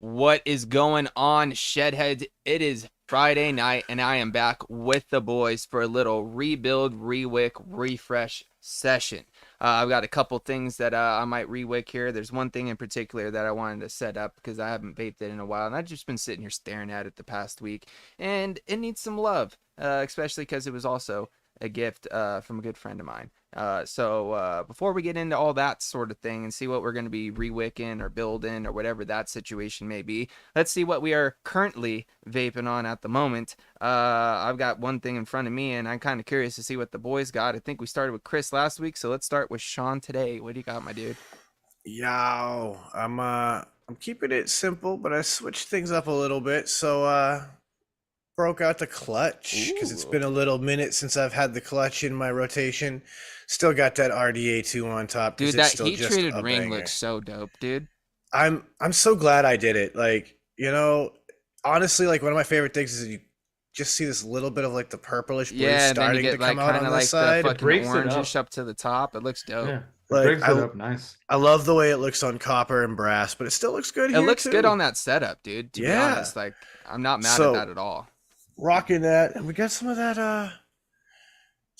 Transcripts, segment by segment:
What is going on, Shedheads? It is Friday night, and I am back with the boys for a little rebuild, rewick, refresh session. I've got a couple things that I might rewick here. There's one thing in particular that I wanted to set up because I haven't vaped it in a while, and I've just been sitting here staring at it the past week, and it needs some love, especially because it was also a gift from a good friend of mine. So before we get into all that sort of thing and see what we're going to be rewicking or building or whatever that situation may be, let's see what we are currently vaping on at the moment. I've got one thing in front of me, and I'm kind of curious to see what the boys got. I think we started with Chris last week, so let's start with Sean today. What do you got, my dude? Yo, I'm keeping it simple, but I switched things up a little bit. So broke out the clutch because it's Ooh. been a little minute since I've had the clutch in my rotation. Still got that RDA2 on top because Dude, it's that still just heat-treated a ring banger. looks so dope, dude. I'm so glad I did it. Honestly, like one of my favorite things is you just see this little bit of like the purplish blue Yeah, and then you starting to get come like out kind on of this like the side. It fucking breaks it orangish up. up to the top. It looks dope. Yeah, it Like breaks it up nice. I love the way it looks on copper and brass, but it still looks good It here looks good too. on that setup, dude, to be Yeah. honest. Like, I'm not mad at that So at all. rocking that, and we got some of that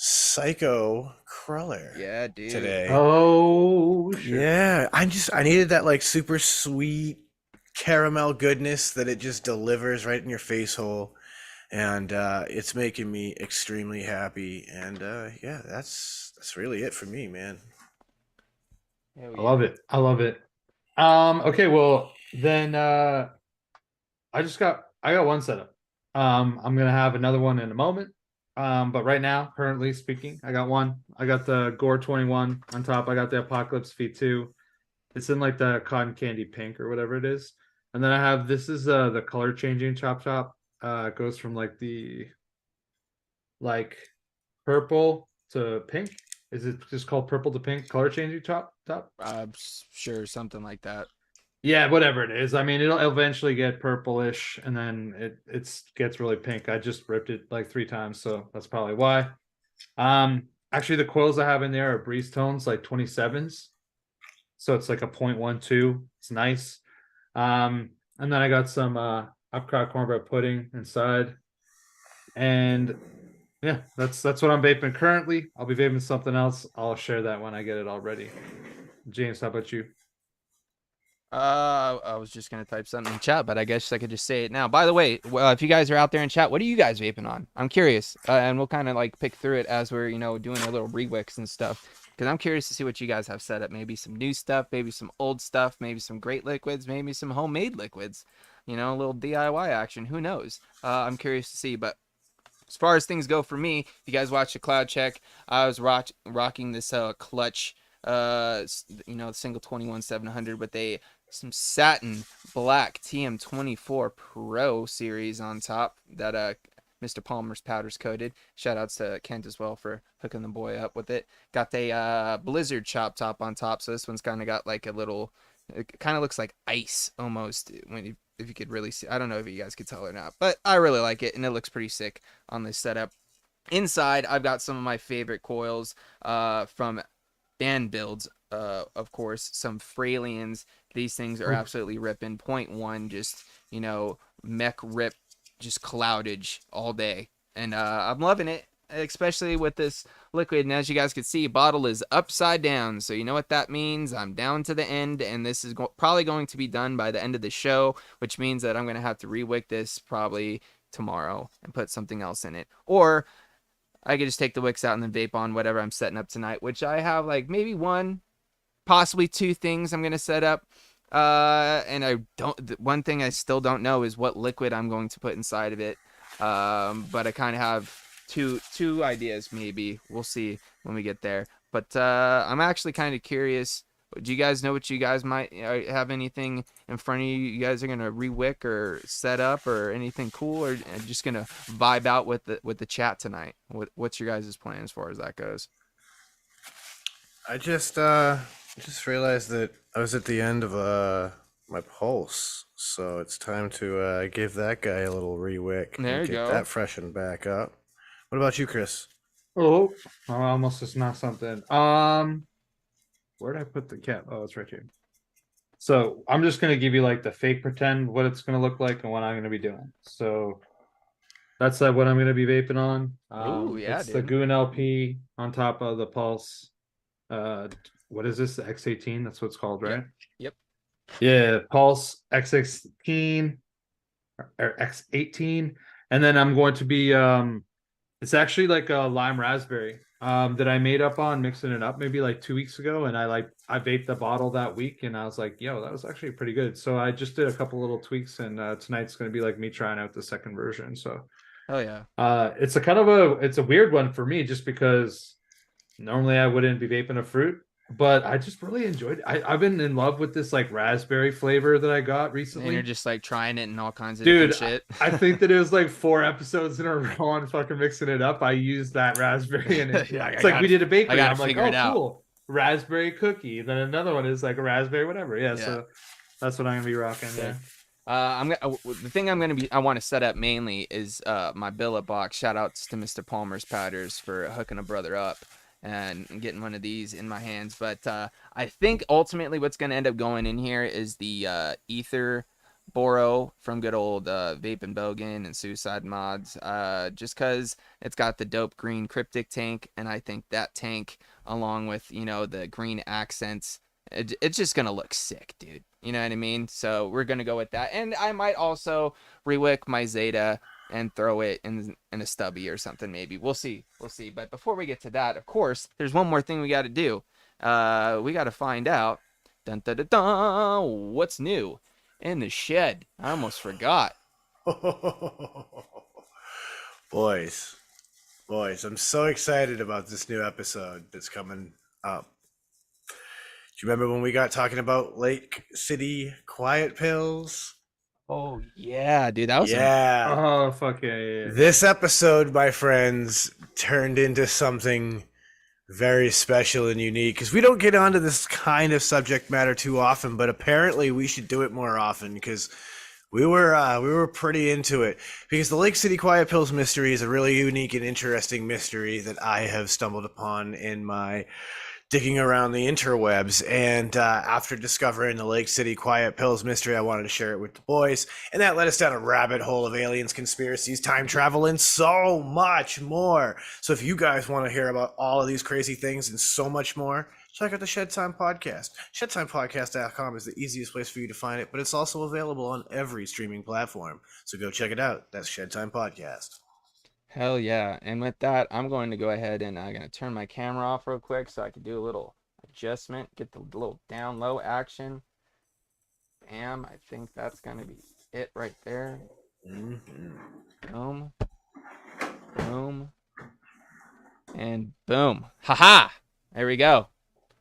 Psycho Cruller Yeah, dude. today. Oh shit! Yeah, I needed that like super sweet caramel goodness that it just delivers right in your face hole, and it's making me extremely happy. And yeah, that's really it for me, man. Hell I yeah. love it. I love it. Okay, well then I got one setup. I'm gonna have another one in a moment. But right now, currently speaking, I got one. I got the Gore 21 on top. I got the Apocalypse V2. It's in like the cotton candy pink or whatever it is. And then I have this is the color changing chop chop. It goes from like the like purple to pink. Is it just called purple to pink color changing chop top? Sure, something like that. Yeah, whatever it is. I mean, it'll eventually get purplish and then it gets really pink. I just ripped it like 3 times, so that's probably why. Actually the coils I have in there are breeze tones like 27s. So it's like a 0.12. It's nice. And then I got some apricot cornbread pudding inside. And yeah, that's what I'm vaping currently. I'll be vaping something else. I'll share that when I get it all ready. James, how about you? I was just gonna type something in chat, but I guess I could just say it now. By the way, well, if you guys are out there in chat, what are you guys vaping on? I'm curious, and we'll kind of like pick through it as we're doing our little rewicks and stuff. Because I'm curious to see what you guys have set up. Maybe some new stuff, maybe some old stuff, maybe some great liquids, maybe some homemade liquids. A little DIY action. Who knows? I'm curious to see, but as far as things go for me, if you guys watched the cloud check, I was rocking this clutch, single 21 700 with some satin black TM24 Pro series on top that Mr. Palmer's powders coated. Shout outs to Kent as well for hooking the boy up with it. Got the Blizzard chop top on top, so this one's kind of got like a little, it kind of looks like ice almost when if you could really see. I don't know if you guys could tell or not, but I really like it and it looks pretty sick on this setup. Inside, I've got some of my favorite coils from band builds. Of course, some Fralians. These things are absolutely ripping. Point one, just mech rip, just cloudage all day, and I'm loving it, especially with this liquid. And as you guys can see, bottle is upside down, so you know what that means. I'm down to the end, and this is probably going to be done by the end of the show, which means that I'm gonna have to rewick this probably tomorrow and put something else in it, or I could just take the wicks out and then vape on whatever I'm setting up tonight, which I have like maybe one, possibly two things I'm going to set up. And one thing I still don't know is what liquid I'm going to put inside of it. But I kind of have two ideas maybe. We'll see when we get there. But I'm actually kind of curious. Do you guys know what you guys might have anything in front of you? You guys are gonna rewick or set up or anything cool, or just gonna vibe out with the chat tonight? What's your guys' plan as far as that goes? I just realized that I was at the end of my pulse, so it's time to give that guy a little rewick There and you get go. that freshened back up. What about you, Chris? Oh, I almost just knocked something. Where did I put the cap? Oh, it's right here. So I'm just gonna give you like the fake pretend what it's gonna look like and what I'm gonna be doing. So that's like what I'm gonna be vaping on. Ooh, yeah, It's the dude. Goon LP on top of the Pulse. Uh, what is this? The X18? That's what it's called, Yep. right? Yep. Yeah, Pulse X16 or X18, and then I'm going to be it's actually like a lime raspberry that I made up on mixing it up maybe like 2 weeks ago, and I vaped the bottle that week, and I was like, yo, that was actually pretty good. So I just did a couple little tweaks, and tonight's gonna be like me trying out the second version. So Oh yeah. it's it's a weird one for me just because normally I wouldn't be vaping a fruit, but I just really enjoyed it. I've been in love with this like raspberry flavor that I got And you're recently. just like trying it and all kinds of Dude, different shit. I think that it was like 4 episodes in a row on fucking mixing it up. I used that raspberry and Yeah, it's like we did a bakery. gotta I'm like, figure oh, it out. cool. Raspberry cookie. Then another one is like a raspberry, whatever. Yeah, Yeah. so that's what I'm gonna be rocking. Sick. Yeah. The thing I want to set up mainly is my billet box. Shout outs to Mr. Palmer's Powders for hooking a brother up and getting one of these in my hands. But I think ultimately what's going to end up going in here is the Ether Boro from good old Vape and Bogan and Suicide Mods. Just because it's got the dope green cryptic tank, and I think that tank, along with the green accents, it's just gonna look sick, dude. You know what I mean? So we're gonna go with that, and I might also rewick my Zeta and throw it in a stubby or something. Maybe we'll see. But before we get to that, of course, there's one more thing we got to do. We got to find out, dun, dun, dun, dun, what's new in the shed. I almost forgot. Boys, I'm so excited about this new episode that's coming up. Do you remember when we got talking about Lake City quiet pills? Oh yeah, dude, that was Yeah. Oh fuck yeah. This episode, my friends, turned into something very special and unique because we don't get onto this kind of subject matter too often, but apparently we should do it more often because we were pretty into it, because the Lake City Quiet Pills mystery is a really unique and interesting mystery that I have stumbled upon in my digging around the interwebs. And after discovering the Lake City Quiet Pills mystery, I wanted to share it with the boys, and that led us down a rabbit hole of aliens, conspiracies, time travel, and so much more. So if you guys want to hear about all of these crazy things and so much more, check out the Shed Time Podcast. ShedTimePodcast.com is the easiest place for you to find it, but it's also available on every streaming platform. So go check it out. That's Shed Time Podcast. Hell yeah. And with that, I'm going to go ahead and I'm going to turn my camera off real quick so I can do a little adjustment, get the little down low action. Bam. I think that's going to be it right there. Mm-hmm. Boom. Boom. And boom. Haha. There we go.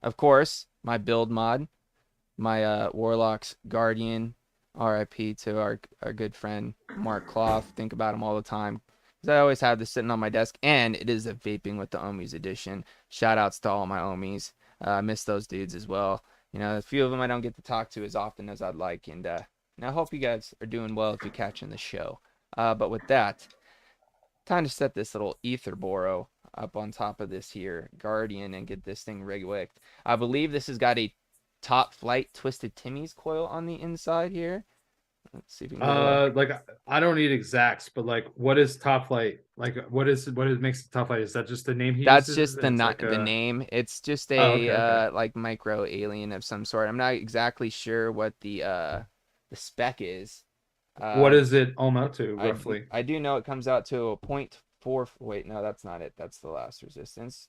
Of course, my build mod, my Warlock's Guardian. RIP to our good friend Mark Clough. Think about him all the time. I always have this sitting on my desk, and it is a Vaping with the Omies edition. Shout outs to all my Omies. I miss those dudes as well. A few of them I don't get to talk to as often as I'd like, and I hope you guys are doing well if you're catching the show. But with that, time to set this little Ether Boro up on top of this here Guardian and get this thing Rewicked. I believe this has got a Top Flight Twisted Timmy's coil on the inside here. Let's see if we can get Like I don't need exacts, but like, what is Top Flight? Like, what makes it Top Flight? Is that just the name he That's uses? just the It's like the name. It's just Oh, okay, okay. like micro alien of some sort. I'm not exactly sure what the spec is. What does it ohm out to roughly? I do know it comes out to a 0.4. Wait, no, that's not it. That's the last resistance.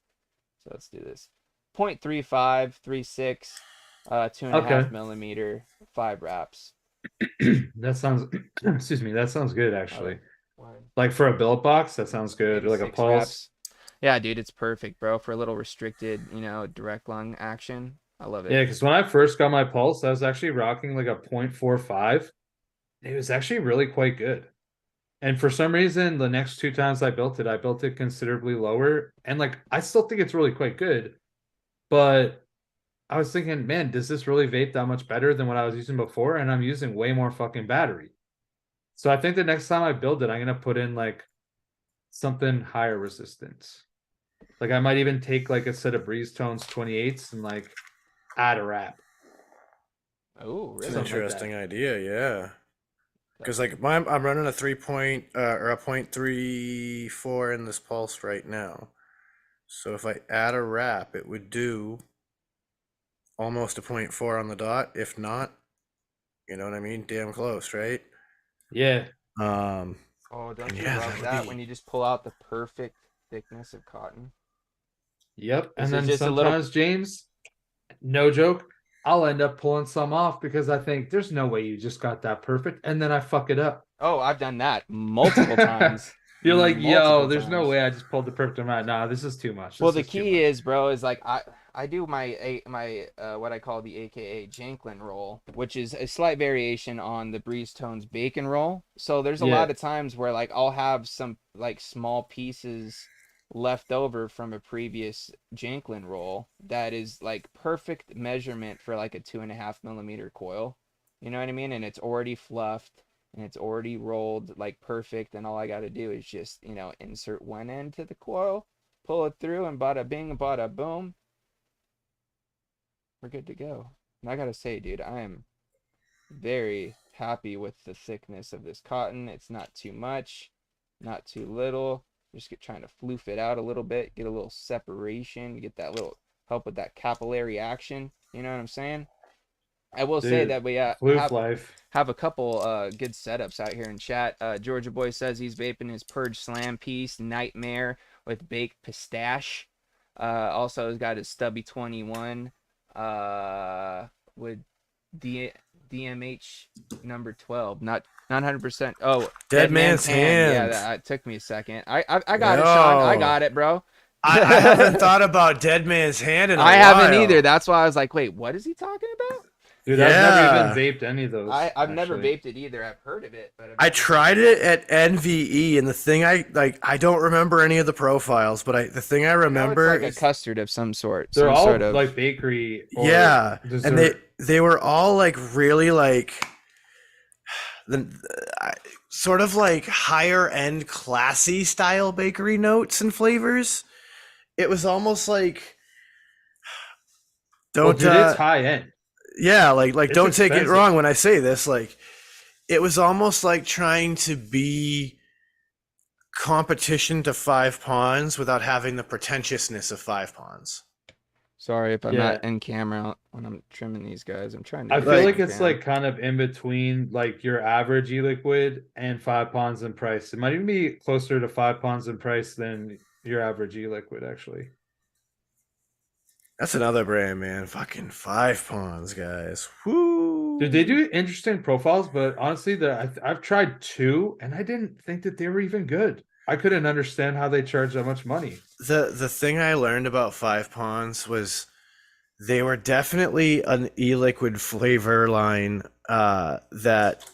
So let's do this. 0.35, 36, 2.5 millimeter, 5 wraps. That sounds excuse me, that sounds good actually. Oh, like for a billet box, that sounds good. Or like a pulse. Wraps. Yeah, dude, it's perfect, bro, for a little restricted, direct lung action. I love it. Yeah, because when I first got my pulse, I was actually rocking like a 0.45. It was actually really quite good. And for some reason, the next 2 times I built it considerably lower. And like, I still think it's really quite good. But I was thinking, man, does this really vape that much better than what I was using before? And I'm using way more fucking battery. So I think the next time I build it, I'm going to put in like something higher resistance. Like I might even take like a set of Breeze Tones 28s and like add a wrap. Oh, It's an really? Something like interesting that. idea, yeah. Because like I'm running a 3 point or a 0.34 in this pulse right now. So if I add a wrap, it would do almost a 0.4 on the dot. If not, you know what I mean? Damn close, right? Yeah. Um, Oh, and don't you yeah, that love would that when be. you just pull out the perfect thickness of cotton? Yep. This And is then just a little. sometimes, James, no joke, I'll end up pulling some off because I think there's no way you just got that perfect, and then I fuck it up. Oh, I've done that multiple times. You're like, yo, Multiple there's no times. way I just pulled the perfect amount. Nah, this is too much. Well, This the is too key much. is, bro, is like I do my what I call the AKA Janklin roll, which is a slight variation on the Breeze Tones bacon roll. So there's a Yeah. lot of times where like I'll have some like small pieces left over from a previous Janklin roll that is like perfect measurement for like a 2.5 millimeter coil. You know what I mean? And it's already fluffed and it's already rolled like perfect, and all I got to do is just, insert one end to the coil, pull it through, and bada bing, bada boom, we're good to go. And I gotta say, dude, I am very happy with the thickness of this cotton. It's not too much, not too little. Trying to floof it out a little bit, get a little separation, get that little help with that capillary action. You know what I'm saying? I will say Dude, that we floof life. have a couple good setups out here in chat. Georgia Boy says he's vaping his Purge Slam piece, Nightmare with baked pistache. Also, he's got his Stubby 21 with D- DMH number 12. Not 100%. Oh, Dead Dead Man's Man's Hand. Yeah, Hand. that took me a second. I got it, Sean. I Yo. got it, bro. I haven't thought about Dead Man's Hand in a I haven't either. while. That's why I was like, wait, what is he talking about? Dude, I've never even Yeah. vaped any of those, I've never actually. vaped it either. I've heard of it, but I've I never tried vaped it. it at NVE, and the thing I don't remember any of the profiles, but the thing I I know it's remember like a is custard of some sort, They're some sort all of. like bakery or yeah, and they dessert. they were all like really like the sort of like higher end classy style bakery notes and flavors. It was almost like Well, don't dude, it's high end. yeah, like It's don't take it expensive. wrong when I say this, like it was almost like trying to be competition to Five Ponds without having the pretentiousness of Five Ponds. Sorry if I'm not Yeah. in camera when I'm trimming these guys. I'm trying to I do feel this Like like on it's cam. like kind of in between like your average e-liquid and 5 ponds in price. It might even be closer to 5 ponds in price than your average e-liquid, actually. that's another brand, man. Fucking Five Ponds, guys. Woo. Dude, they do interesting profiles, but honestly, I've tried two and I didn't think that they were even good. I couldn't understand how they charge that much money. The thing I learned about Five Ponds was they were definitely an e-liquid flavor line that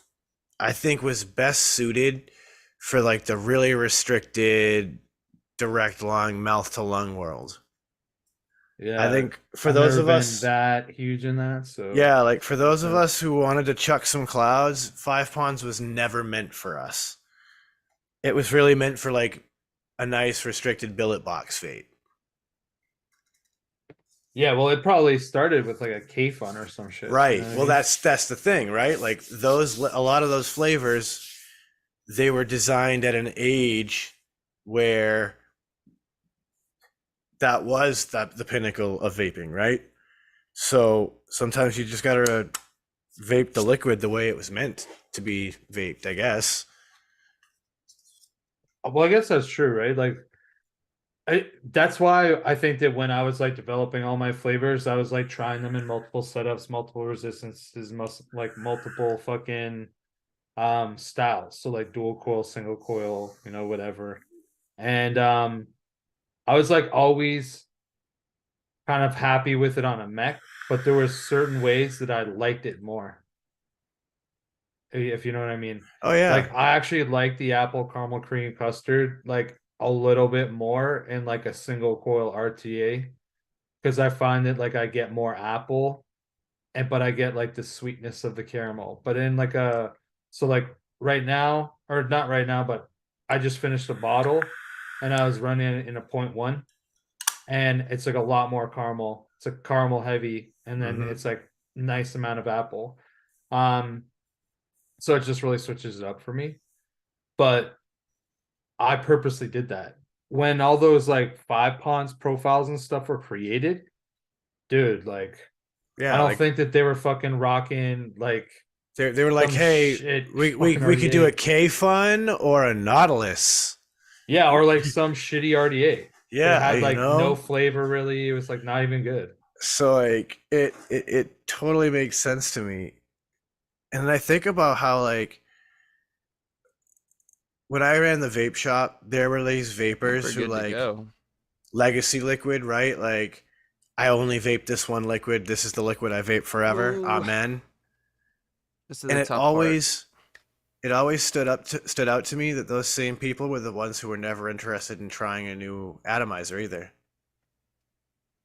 I think was best suited for like the really restricted direct lung mouth to lung world. I Yeah, think for I've those never of been us, that huge in that, so yeah, like for those makes of sense. us who wanted to chuck some clouds, Five Ponds was never meant for us. It was really meant for like a nice restricted billet box vape. Yeah, well, it probably started with like a K fun or some shit. You know Right. what I Well, mean? that's the thing, right? Like a lot of those flavors, they were designed at an age where that was the pinnacle of vaping, right? So sometimes you just gotta vape the liquid the way it was meant to be vaped, I guess. Well, I guess that's true, right? Like that's why I think that when I was like developing all my flavors, I was like trying them in multiple setups, multiple resistances, multiple fucking styles. So like dual coil, single coil, whatever. And I was like always kind of happy with it on a mech, but there were certain ways that I liked it more. If you know what I mean. Oh yeah. Like I actually like the apple caramel cream custard like a little bit more in like a single coil RTA because I find that like I get more apple but I get like the sweetness of the caramel. But in like like right now, or not right now, but I just finished a bottle and I was running it in a 0.1 and it's like a lot more caramel. It's like caramel heavy and then Mm-hmm. it's like nice amount of apple. So it just really switches it up for me. But I purposely did that. When all those like 5 ponds profiles and stuff were created, dude, like I Yeah, don't like think that they were fucking rocking like they were like, some hey, shit we fucking we could do a RDA. K Fun or a Nautilus. Yeah, or like some shitty RDA that Yeah, had you like no know. flavor really. It was like not even good. So like it totally makes sense to me. And then I think about how like when I ran the vape shop, there were these I think we're vapors who good to like go. legacy liquid, right? Like I only vape this one liquid. This is the liquid I vape forever. Ooh, Amen. this is And a tough part. it always stood out to me that those same people were the ones who were never interested in trying a new atomizer either.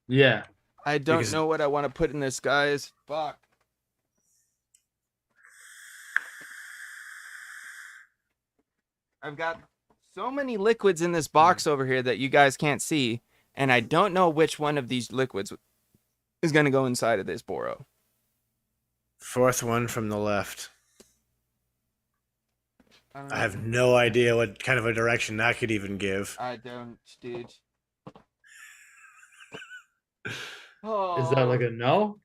Yeah. I don't Because know what I want to put in this, guys. Fuck. I've got so many liquids in this box over here that you guys can't see, and I don't know which one of these liquids is going to go inside of this Boro. fourth one from the left. I don't I know. have no idea what kind of a direction that could even give. I don't, dude. Is that like Oh. a no?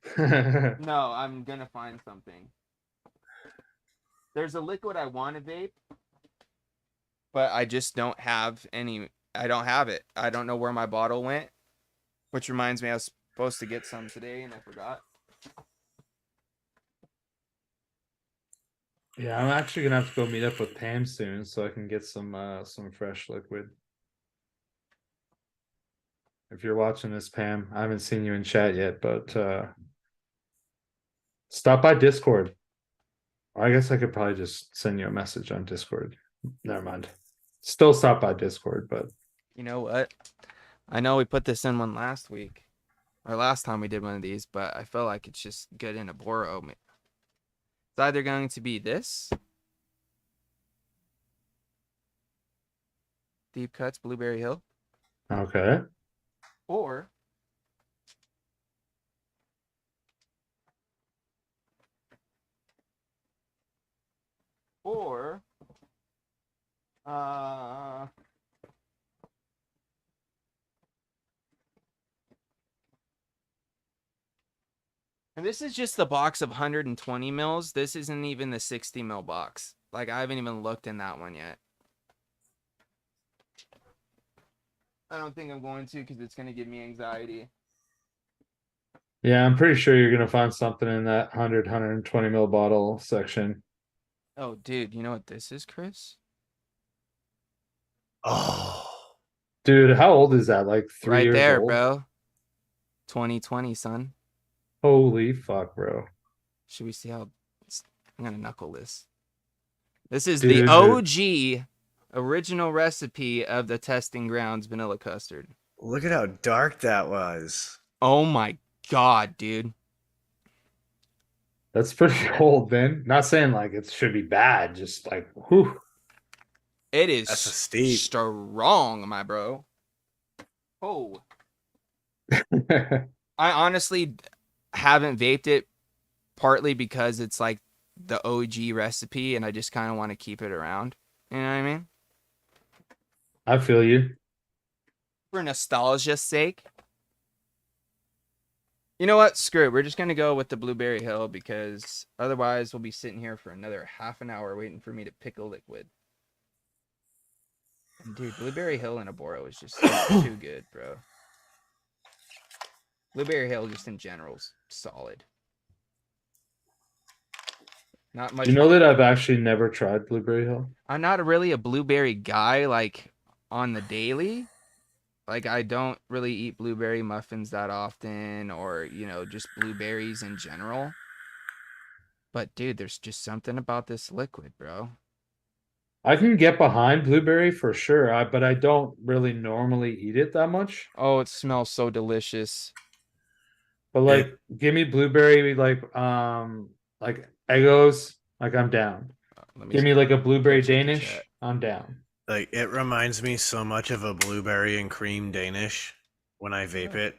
No, I'm going to find something. There's a liquid I want to vape, but I just don't have any. I don't have it. I don't know where my bottle went, which reminds me I was supposed to get some today and I forgot. Yeah, I'm actually gonna have to go meet up with Pam soon so I can get some fresh liquid. If you're watching this, Pam, I haven't seen you in chat yet, but stop by Discord. Or I guess I could probably just send you a message on Discord. Never mind. Still stop by Discord, but You know what? I know we put this in one last week, or last time we did one of these, but I feel like it's just good in a Boro. It's either going to be this, Deep Cuts Blueberry Hill, okay. or or uh and this is just the box of 120 mils. This isn't even the 60 mil box. Like I haven't even looked in that one yet. I don't think I'm going to because it's going to give me anxiety. Yeah, I'm pretty sure you're gonna find something in that 120 ml bottle section. Oh, dude, you know what this is, Chris? Oh, Dude, how old is that? Like 3 Right years there, old? bro. 2020, son. Holy fuck, bro. Should we see how... I'm going to knuckle this. This is the Dude. OG original recipe of the Testing Grounds vanilla custard. look at how dark that was. Oh my god, dude. That's pretty old, man. Not saying like it should be bad, just like whew. It is That's a steep. strong, my bro. Oh. I honestly haven't vaped it partly because it's like the OG recipe and I just kind of want to keep it around. You know what I mean? I feel you. For nostalgia's sake. You know what? Screw it. We're just going to go with the Blueberry Hill because otherwise we'll be sitting here for another half an hour waiting for me to pick a liquid. And dude, Blueberry Hill and a Boro is just too good, bro. Blueberry Hill just in general is solid. Not much. You know that I've actually never tried Blueberry Hill? I'm not really a blueberry guy like on the daily. Like I don't really eat blueberry muffins that often or, you know, just blueberries in general. But dude, there's just something about this liquid, bro. I can get behind blueberry for sure, but I don't really normally eat it that much. Oh, it smells so delicious. But like give me blueberry like Eggos, like I'm down. Let me Give me like a blueberry check the Danish, chat. I'm down. Like it reminds me so much of a blueberry and cream Danish when I vape it.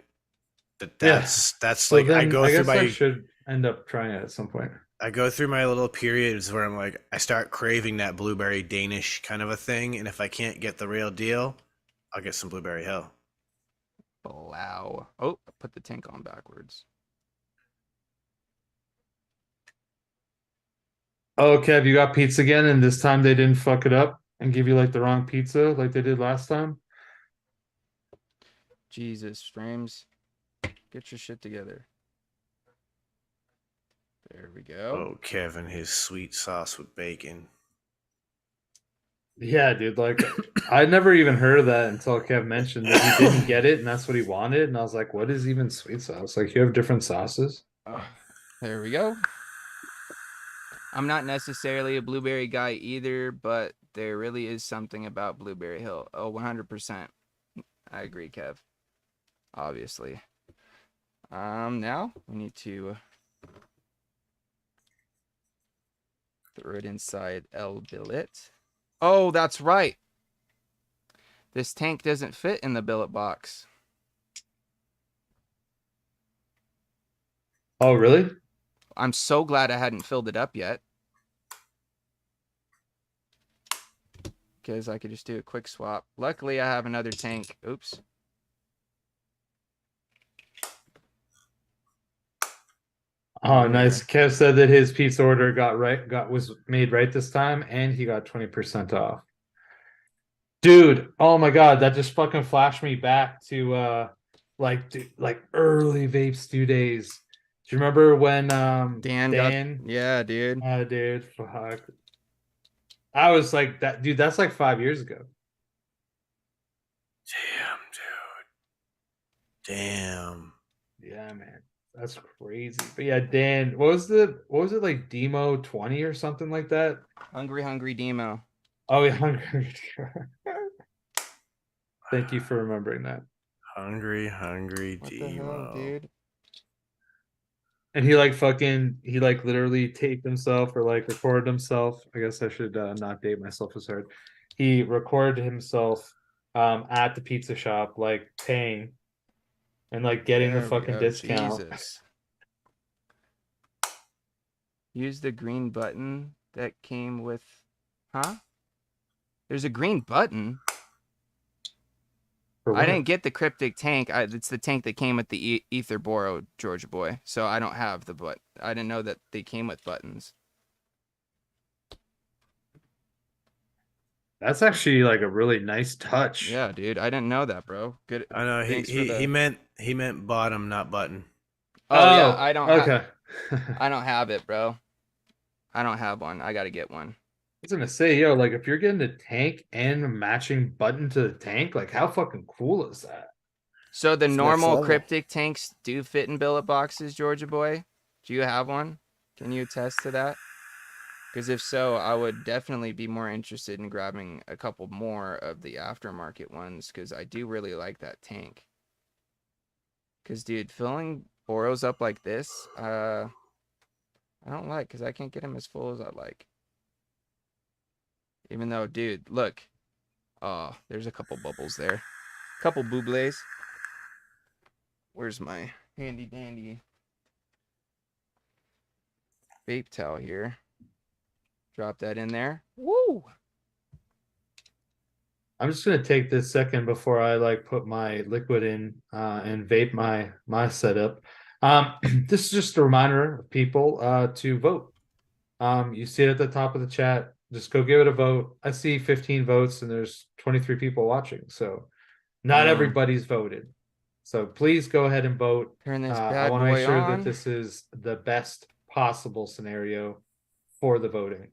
That's So like I then go I through guess I my should end up trying it at some point. I go through my little periods where I'm like, I start craving that blueberry Danish kind of a thing, and if I can't get the real deal, I'll get some Blueberry Hill. Blow. Oh, I put the tank on backwards. Oh, Kev, you got pizza again, and this time they didn't fuck it up and give you like the wrong pizza like they did last time. Jesus, Frames. Get your shit together. There we go. Oh, Kevin, his sweet sauce with bacon. Yeah, dude. Like, I never even heard of that until Kev mentioned that he didn't get it, and that's what he wanted. And I was like, "What is even sweet sauce? Like, you have different sauces?" There we go. I'm not necessarily a blueberry guy either, but there really is something about Blueberry Hill. Oh, 100%. I agree, Kev. Obviously. Now we need to throw it inside El Billet. Oh, that's right. This tank doesn't fit in the billet box. Oh, really? I'm so glad I hadn't filled it up yet. Because I could just do a quick swap. Luckily, I have another tank. Oops. Oh, nice. Kev said that his pizza order was made right this time, and he got 20% off. Dude, oh my god, that just fucking flashed me back to like early vape stew days. Do you remember when Dan? Yeah, dude. Dude, fuck. I was like that, dude. That's like 5 years ago. Damn, dude. Damn. Yeah, man, that's crazy. But yeah, Dan, what was it like? Demo 20 or something like that? Hungry Demo. Oh, yeah, hungry. Thank you for remembering that. Hungry What Demo. the hell, dude? And he like literally taped himself or like recorded himself. I guess I should not date myself as hard. He recorded himself at the pizza shop, like paying and like getting the fucking discount. Jesus. Use the green button that came with... Huh? There's a green button? I didn't get the cryptic tank. It's the tank that came with the Ether Boro, Georgia boy. So I don't have the button. I didn't know that they came with buttons. That's actually like a really nice touch. Yeah, dude. I didn't know that, bro. Good. I know he meant bottom, not button. Oh yeah, I don't. Okay. I don't have it, bro. I don't have one. I gotta get one. I was gonna say, yo, like if you're getting a tank and a matching button to the tank, like how fucking cool is that? So the It's normal next level. cryptic tanks do fit in billet boxes, Georgia boy. Do you have one? Can you attest to that? Because if so, I would definitely be more interested in grabbing a couple more of the aftermarket ones because I do really like that tank. Because, dude, filling Boros up like this, I don't like because I can't get them as full as I like. Even though, dude, look. Oh, there's a couple bubbles there. Couple bublés. Where's my handy dandy vape towel here? Drop that in there. Woo! I'm just gonna take this second before I like put my liquid in and vape my setup. This is just a reminder of people to vote. You see it at the top of the chat. Just go give it a vote. I see 15 votes and there's 23 people watching, so not everybody's voted. So please go ahead and vote. Turn this I bad want to make boy sure on. that this is the best possible scenario for the voting.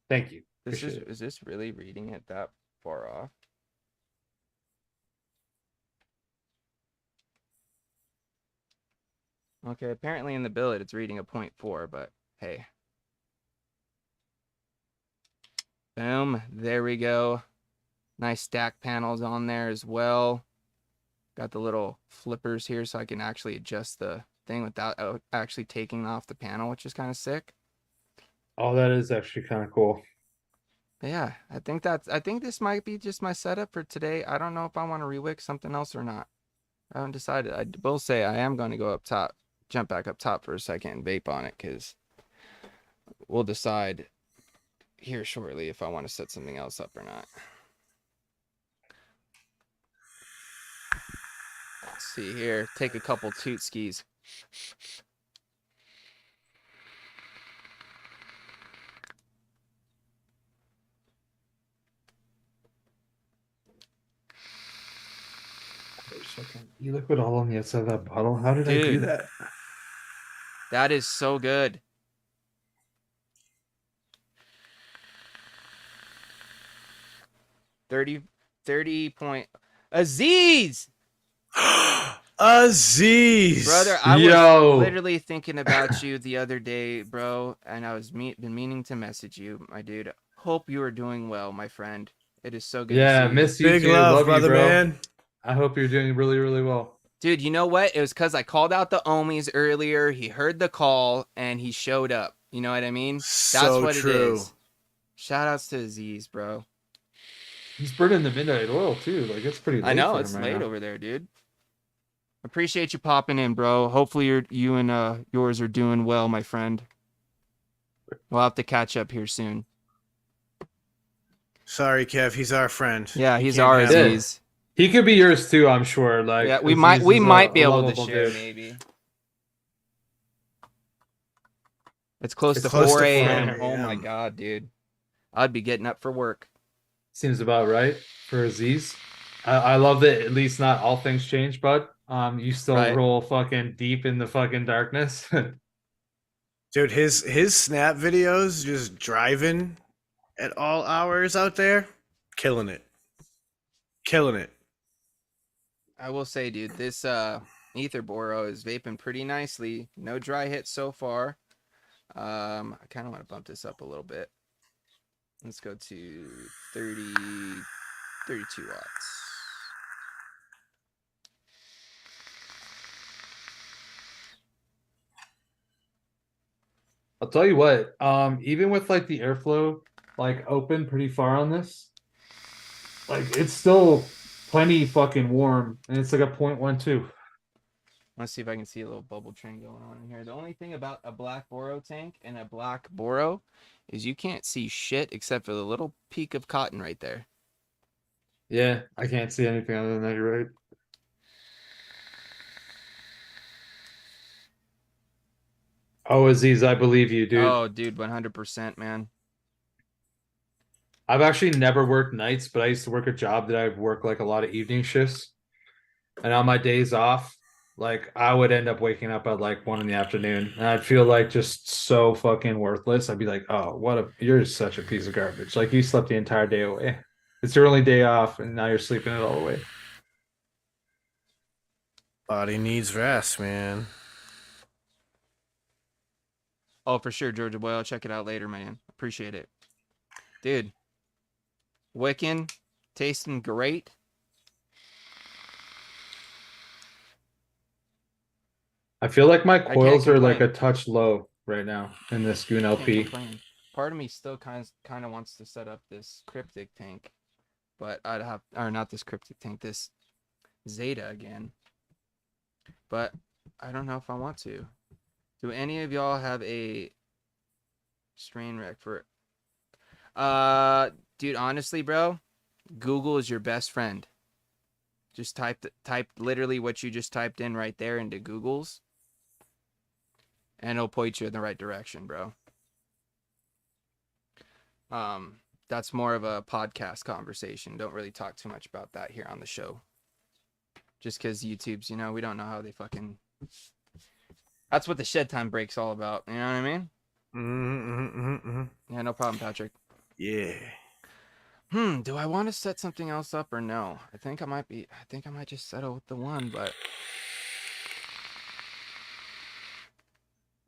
Thank you. Is this really reading it that far off? Okay, apparently in the billet it's reading a 0.4, but hey. Boom, there we go. Nice stack panels on there as well. Got the little flippers here so I can actually adjust the thing without actually taking off the panel, which is kind of sick. Oh, that is actually kind of cool. But yeah, I think this might be just my setup for today. I don't know if I want to rewick something else or not. I haven't decided. I will say I am going to go up top, jump back up top for a second and vape on it because we'll decide here shortly if I want to set something else up or not. Let's see here. Take a couple toot skis. You liquid all on the outside of that bottle. How did I do Dude. that? That is so good. Thirty point. Aziz! Aziz! Brother, I Yo. was literally thinking about you the other day, bro, and I was been meaning to message you, my dude. Hope you are doing well, my friend. It is so good Yeah, to see miss you Big too. love, Love brother, you, bro. man. I hope you're doing really, really well. you. Dude, you know what? It was because I called out the Omies earlier. He heard the call, and he showed up. You know what I mean? That's So what it true. is. Shout outs to Aziz, bro. He's burning the midnight oil too. Like it's pretty late. I know, for it's him late right now. over there, dude. Appreciate you popping in, bro. Hopefully you and yours are doing well, my friend. We'll have to catch up here soon. Sorry, Kev. He's our friend. Yeah, You he's can't ours. have him. Aziz. He could be yours too, I'm sure. Like Yeah, we Aziz might is be a able to lovable share dude. maybe. It's close It's to close 4 to a.m. 4 Oh my a.m. god, dude. I'd be getting up for work. Seems about right for Aziz. I love that at least not all things change, bud. You still Right. roll fucking deep in the fucking darkness. Dude, his snap videos just driving at all hours out there, killing it. Killing it. I will say, dude, this Ether Boro is vaping pretty nicely. No dry hits so far. I kind of want to bump this up a little bit. Let's go to 32 watts. I'll tell you what, even with like the airflow like open pretty far on this, like it's still plenty fucking warm and it's like a 0.12. Let's see if I can see a little bubble train going on in here. The only thing about a black Boro tank and a black Boro is you can't see shit except for the little peak of cotton right there. Yeah, I can't see anything other than that, you're right. Oh, Aziz, I believe you, dude. Oh, dude, 100%, man. I've actually never worked nights, but I used to work a job that I would work like a lot of evening shifts. And on my days off, like I would end up waking up at like 1 in the afternoon and I'd feel like just so fucking worthless. I'd be like, oh, you're such a piece of garbage. Like you slept the entire day away. It's your only day off and now you're sleeping it all away. Body needs rest, man. Oh, for sure, Georgia boy. I'll check it out later, man. Appreciate it. Dude, wicking, tasting great. I feel like my can't coils are like a complain. touch low right now in this Goon Can't LP. complain. Part of me still kind of wants to set up this cryptic tank, but I'd have, or not this cryptic tank, this Zeta again. But I don't know if I want to. Do any of y'all have a strain rec for? Dude, honestly, bro, Google is your best friend. Just type literally what you just typed in right there into Google's, and it'll point you in the right direction, bro. That's more of a podcast conversation. Don't really talk too much about that here on the show. Just because YouTube's, you know, we don't know how they fucking. That's what the Shed Time break's all about. You know what I mean? Yeah, no problem, Patrick. Yeah. Do I want to set something else up or no? I think I might just settle with the one, but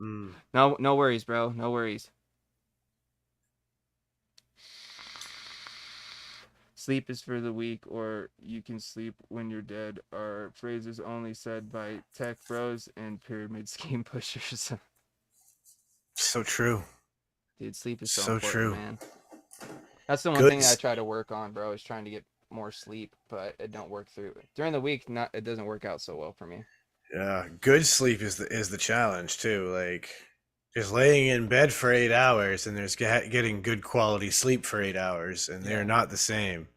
no worries, bro. No worries. Sleep is for the weak, or you can sleep when you're dead, are phrases only said by tech bros and pyramid scheme pushers. So true. Dude, sleep is so So important, true. man. That's the one Good thing that I s- try to work on, bro, is trying to get more sleep, but it don't work through. During the week, it doesn't work out so well for me. Yeah, good sleep is the challenge too. Like, Just laying in bed for 8 hours, and there's getting good quality sleep for 8 hours, and they're Yeah. not the same.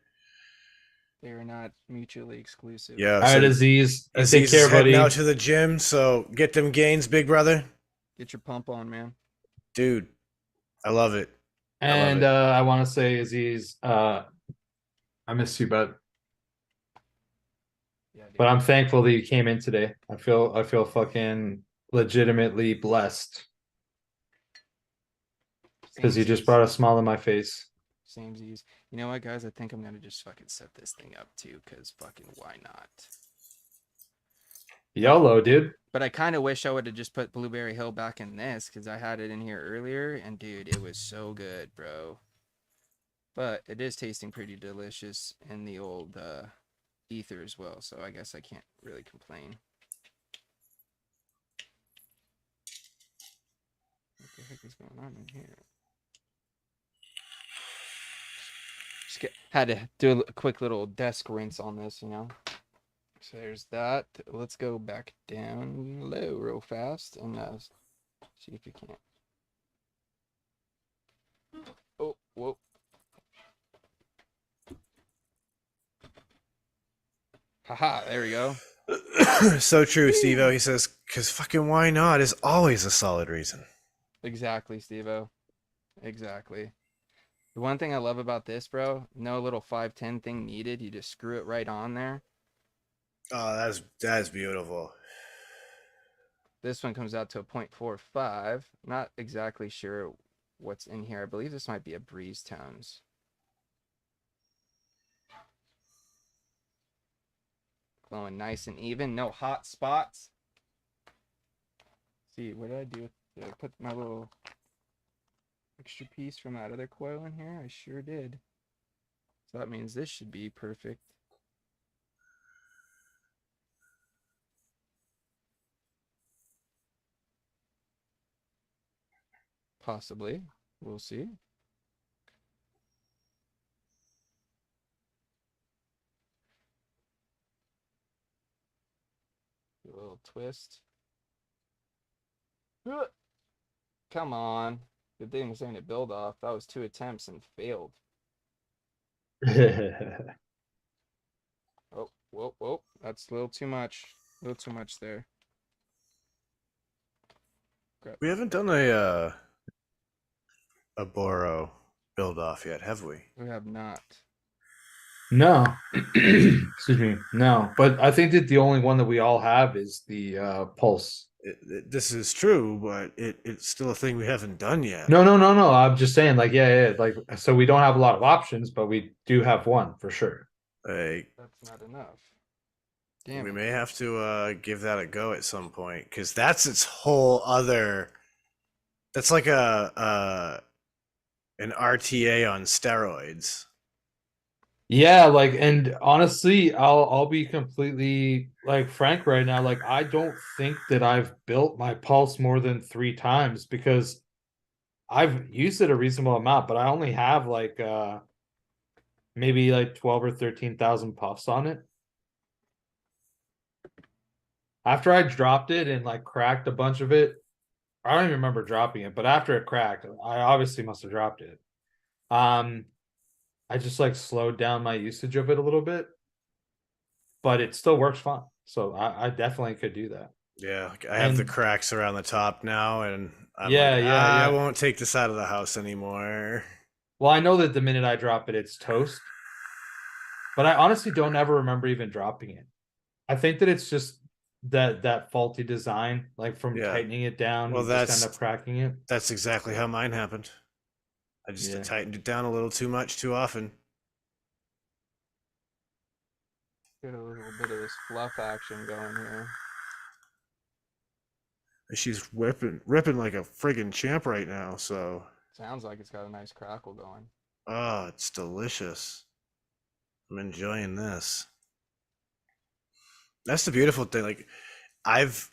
They are not mutually exclusive. Yeah, All right, so Aziz, you take Aziz is care, heading buddy. out to the gym, so get them gains, big brother. Get your pump on, man. Dude, I love it. I love And it. I want to say, Aziz, I miss you, Yeah, but dude. I'm thankful that you came in today. I feel fucking legitimately blessed because you just Samesies. brought a smile on my face. Samesies. You know what, guys? I think I'm gonna just fucking set this thing up too, cause fucking why not? YOLO, dude. But I kind of wish I would have just put Blueberry Hill back in this, cause I had it in here earlier, and dude, it was so good, bro. But it is tasting pretty delicious in the old ether as well, so I guess I can't really complain. What the heck is going on in here? Had to do a quick little desk rinse on this, you know. So there's that. Let's go back down low real fast and see if we can't. Oh, whoa. Haha, there we go. So true, Steve-O. He says, because fucking why not is always a solid reason. Exactly, Steve-O. Exactly. The one thing I love about this, bro, no little 510 thing needed. You just screw it right on there. Oh, that's beautiful. This one comes out to a 0.45. Not exactly sure what's in here. I believe this might be a Breeze Tones. Glowing nice and even. No hot spots. See, what did I do? Did I put my little extra piece from that other coil in here? I sure did. So that means this should be perfect. Possibly. We'll see. Do a little twist. Come on. Good thing this ain't a build off. That was 2 attempts and failed. Oh, whoa, whoa. That's a little too much. A little too much there. Crap. We haven't done a Boro build off yet, have we? We have not. No. Excuse me. No. But I think that the only one that we all have is the Pulse. This is true, but it's still a thing we haven't done yet. No. I'm just saying, like, yeah. Like, so we don't have a lot of options, but we do have one for sure. Like, That's not enough. Damn we it. may have to give that a go at some point, because that's its whole other. That's like an RTA on steroids. Yeah, like, and honestly, I'll be completely like frank right now. Like, I don't think that I've built my Pulse more than 3 times because I've used it a reasonable amount, but I only have like maybe like 12 or 13,000 puffs on it. After I dropped it and like cracked a bunch of it, I don't even remember dropping it, but after it cracked, I obviously must have dropped it. I just like slowed down my usage of it a little bit, but it still works fine. So I definitely could do that. Yeah, I have the And cracks around the top now, and I'm yeah, like, yeah, I yeah. won't take this out of the house anymore. Well, I know that the minute I drop it, it's toast. But I honestly don't ever remember even dropping it. I think that it's just that faulty design, like from Yeah. tightening it down, Well, you just end up cracking it. That's exactly how mine happened. I just Yeah. tightened it down a little too much too often. Get a little bit of this fluff action going here. She's ripping like a friggin' champ right now, so Sounds like it's got a nice crackle going. oh, it's delicious. I'm enjoying this. That's the beautiful thing. Like, I've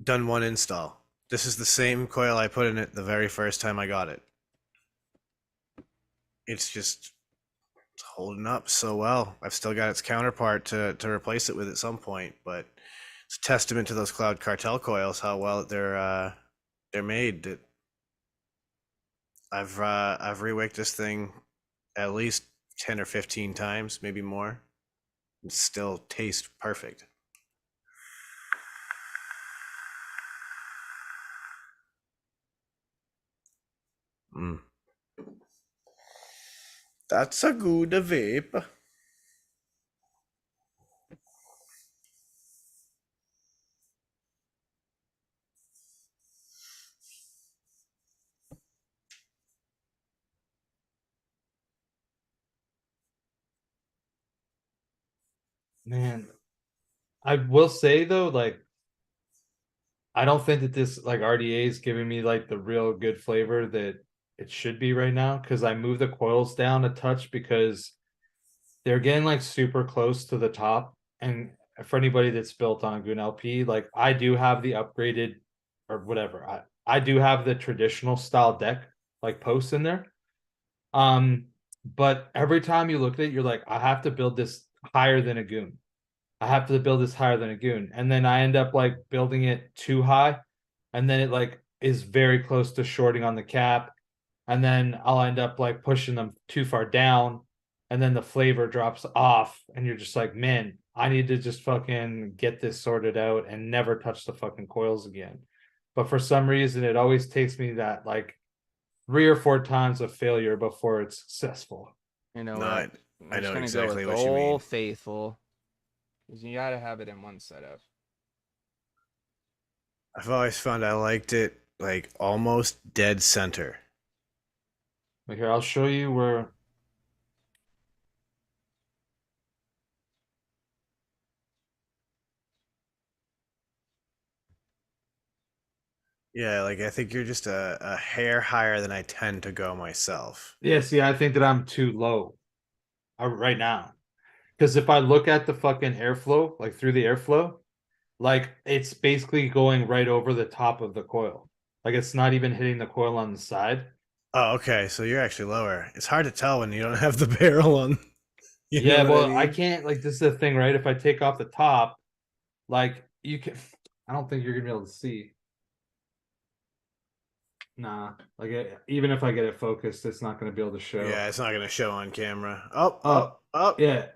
done one install. This is the same coil I put in it the very first time I got it. It's holding up so well. I've still got its counterpart to replace it with at some point, but it's a testament to those Cloud Cartel coils how well they're made. That I've rewicked this thing at least 10 or 15 times, maybe more. It still tastes perfect. Mm. That's a good vape. Man, I will say though, like I don't think that this like RDA is giving me like the real good flavor that it should be right now because I moved the coils down a touch because they're getting like super close to the top. And for anybody that's built on a Goon LP, like I do have the upgraded or whatever. I do have the traditional style deck like posts in there. But every time you look at it, you're like, I have to build this higher than a Goon. I have to build this higher than a Goon. And then I end up like building it too high. And then it like is very close to shorting on the cap. And then I'll end up like pushing them too far down. And then the flavor drops off. And you're just like, man, I need to just fucking get this sorted out and never touch the fucking coils again. But for some reason, it always takes me that like 3 or 4 times of failure before it's successful. You know No, what? I I'm just know gonna exactly go with what you mean. Old Faithful. Because you gotta have it in one setup. I've always found I liked it like almost dead center. Like here, I'll show you where. Yeah, like I think you're just a hair higher than I tend to go myself. Yeah, see, I think that I'm too low right now. Because if I look at the fucking airflow, like through the airflow, like it's basically going right over the top of the coil. Like it's not even hitting the coil on the side. Oh, okay. So you're actually lower. It's hard to tell when you don't have the barrel on. You know Yeah, what well, I I mean? can't like this is the thing, right? If I take off the top, like you can I don't think you're gonna be able to see. Nah, like even if I get it focused, it's not gonna be able to show. Yeah, it's not gonna show on camera. Oh, Oh, oh. yeah.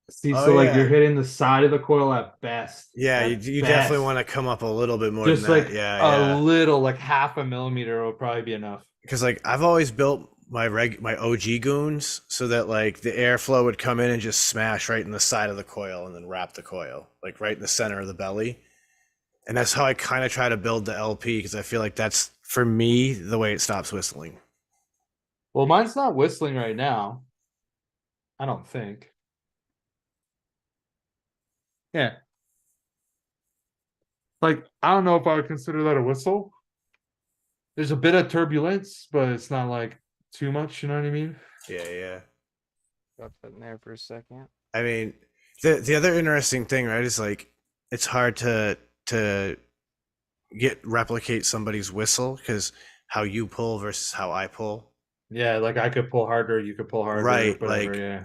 See, Oh so like you're yeah. hitting the side of the coil at best. Yeah, At you definitely best. want to come up a little bit more than Just that. like Yeah, a yeah. little, like half a millimeter will probably be enough. Because like I've always built my OG goons so that like the airflow would come in and just smash right in the side of the coil and then wrap the coil like right in the center of the belly. And that's how I kind of try to build the LP because I feel like that's for me the way it stops whistling. Well, mine's not whistling right now. I don't think. Yeah. Like, I don't know if I would consider that a whistle. There's a bit of turbulence, but it's not like too much, you know what I mean? Yeah, yeah. Got that in there for a second. I mean, the other interesting thing, right, is like it's hard to replicate somebody's whistle because how you pull versus how I pull. Yeah, like I could pull harder, you could pull harder, Right, whatever, like, yeah.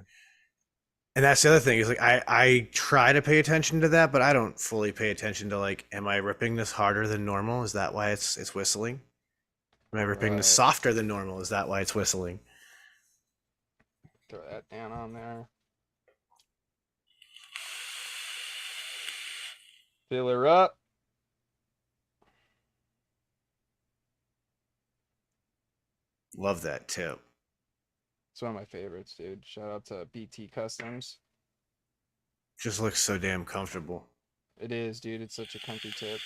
and that's the other thing is like I try to pay attention to that, but I don't fully pay attention to like, am I ripping this harder than normal? Is that why it's whistling? Am I ripping this Right. softer than normal? Is that why it's whistling? Throw that down on there. Fill her up. Love that tip. It's one of my favorites, dude. Shout out to BT Customs. Just looks so damn comfortable. It is, dude. It's such a comfy tip.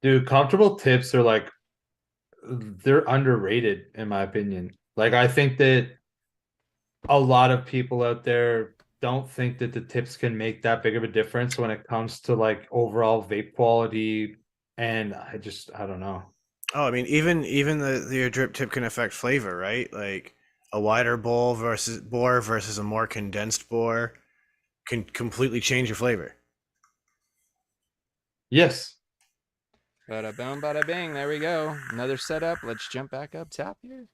Dude, comfortable tips are like they're underrated in my opinion. Like I think that a lot of people out there don't think that the tips can make that big of a difference when it comes to like overall vape quality. And I don't know. Oh, I mean, even your drip tip can affect flavor, right? Like a wider bore versus a more condensed bore can completely change your flavor. Yes. Bada boom, bada bing. There we go. Another setup. Let's jump back up top here.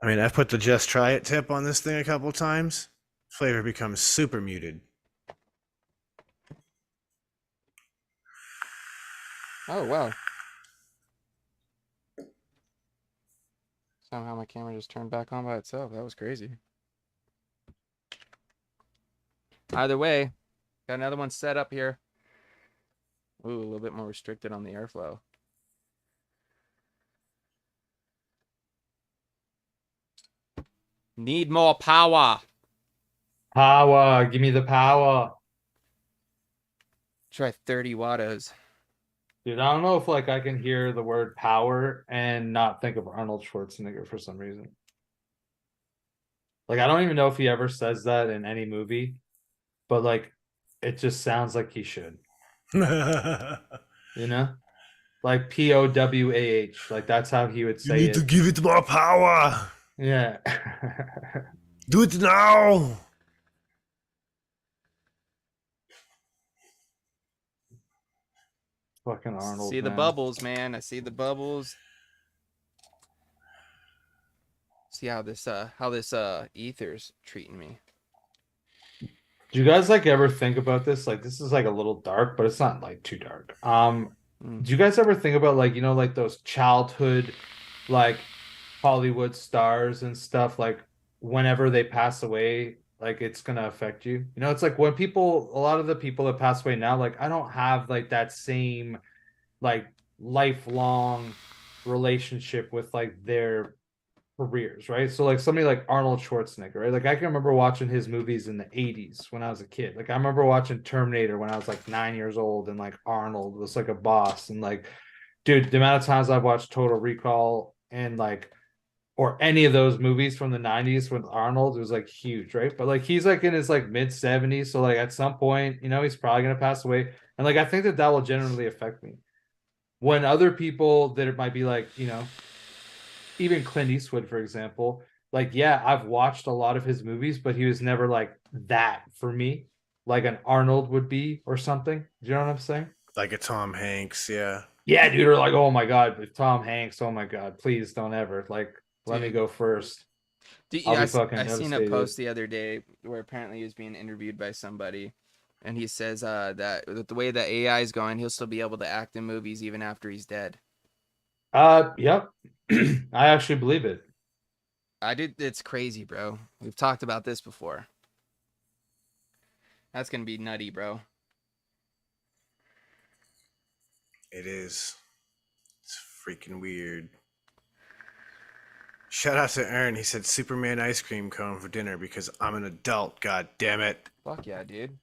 I mean, I've put the just try it tip on this thing a couple times. Flavor becomes super muted. Oh, wow. Somehow my camera just turned back on by itself. That was crazy. Either way, got another one set up here. Ooh, a little bit more restricted on the airflow. Need more power. Power. Give me the power. Try 30 wattos. Dude, I don't know if like I can hear the word power and not think of Arnold Schwarzenegger for some reason. Like I don't even know if he ever says that in any movie, but like it just sounds like he should. You know? Like POWAH. Like that's how he would You say need it. to give it more power. Yeah. Do it now. Fucking Arnold. See the man. bubbles, man. I see the bubbles. See how this ether's treating me. Do you guys like ever think about this? Like this is like a little dark, but it's not like too dark. Do you guys ever think about like, you know, like those childhood like Hollywood stars and stuff, like whenever they pass away, like it's gonna affect you? You know, it's like when people, a lot of the people that pass away now, like I don't have like that same like lifelong relationship with like their careers, right? So like somebody like Arnold Schwarzenegger, right? Like I can remember watching his movies in the 80s when I was a kid. Like I remember watching Terminator when I was like 9 years old, and like Arnold was like a boss. And like, dude, the amount of times I've watched Total Recall and like or any of those movies from the 90s with Arnold, it was like huge, right? But like he's like in his like mid 70s, so like at some point, you know, he's probably gonna pass away. And like I think that will generally affect me. When other people that it might be like, you know, even Clint Eastwood, for example, like, yeah, I've watched a lot of his movies, but he was never like that for me, like an Arnold would be or something. Do you know what I'm saying? Like a Tom Hanks, yeah. Yeah, dude, or like, oh my God, with Tom Hanks, oh my God, please don't ever, like, let me go first. I seen a post the other day where apparently he was being interviewed by somebody, and he says that with the way that AI is going, he'll still be able to act in movies even after he's dead. Yep. I actually believe it. It's crazy, bro. We've talked about this before. That's gonna be nutty, bro. It is. It's freaking weird. Shout out to Aaron. He said Superman ice cream cone for dinner because I'm an adult. God damn it. Fuck yeah, dude.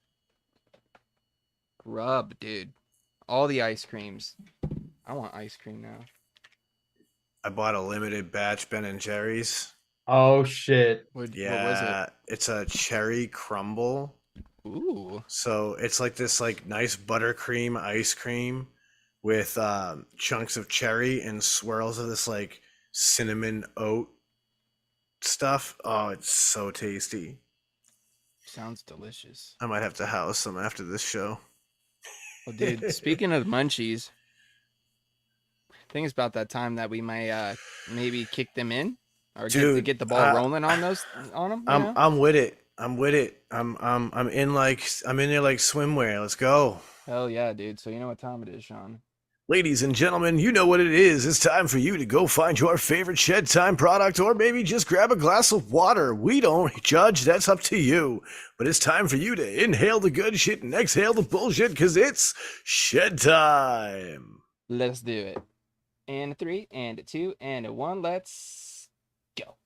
Grub, dude. All the ice creams. I want ice cream now. I bought a limited batch Ben & Jerry's. Oh, shit. What was it? It's a cherry crumble. Ooh. So it's like this like nice buttercream ice cream with chunks of cherry and swirls of this like cinnamon oat stuff. Oh, it's so tasty. Sounds delicious. I might have to house some after this show. Well, dude, speaking of munchies, I think it's about that time that we might maybe kick them in or get the ball rolling on them. I'm with it. I'm in there like swimwear. Let's go. Hell yeah, dude. So you know what time it is, Sean. Ladies and gentlemen, you know what it is. It's time for you to go find your favorite Shed Time product or maybe just grab a glass of water. We don't judge. That's up to you. But it's time for you to inhale the good shit and exhale the bullshit because it's Shed Time. Let's do it. And a 3, and a 2, and a 1. Let's go.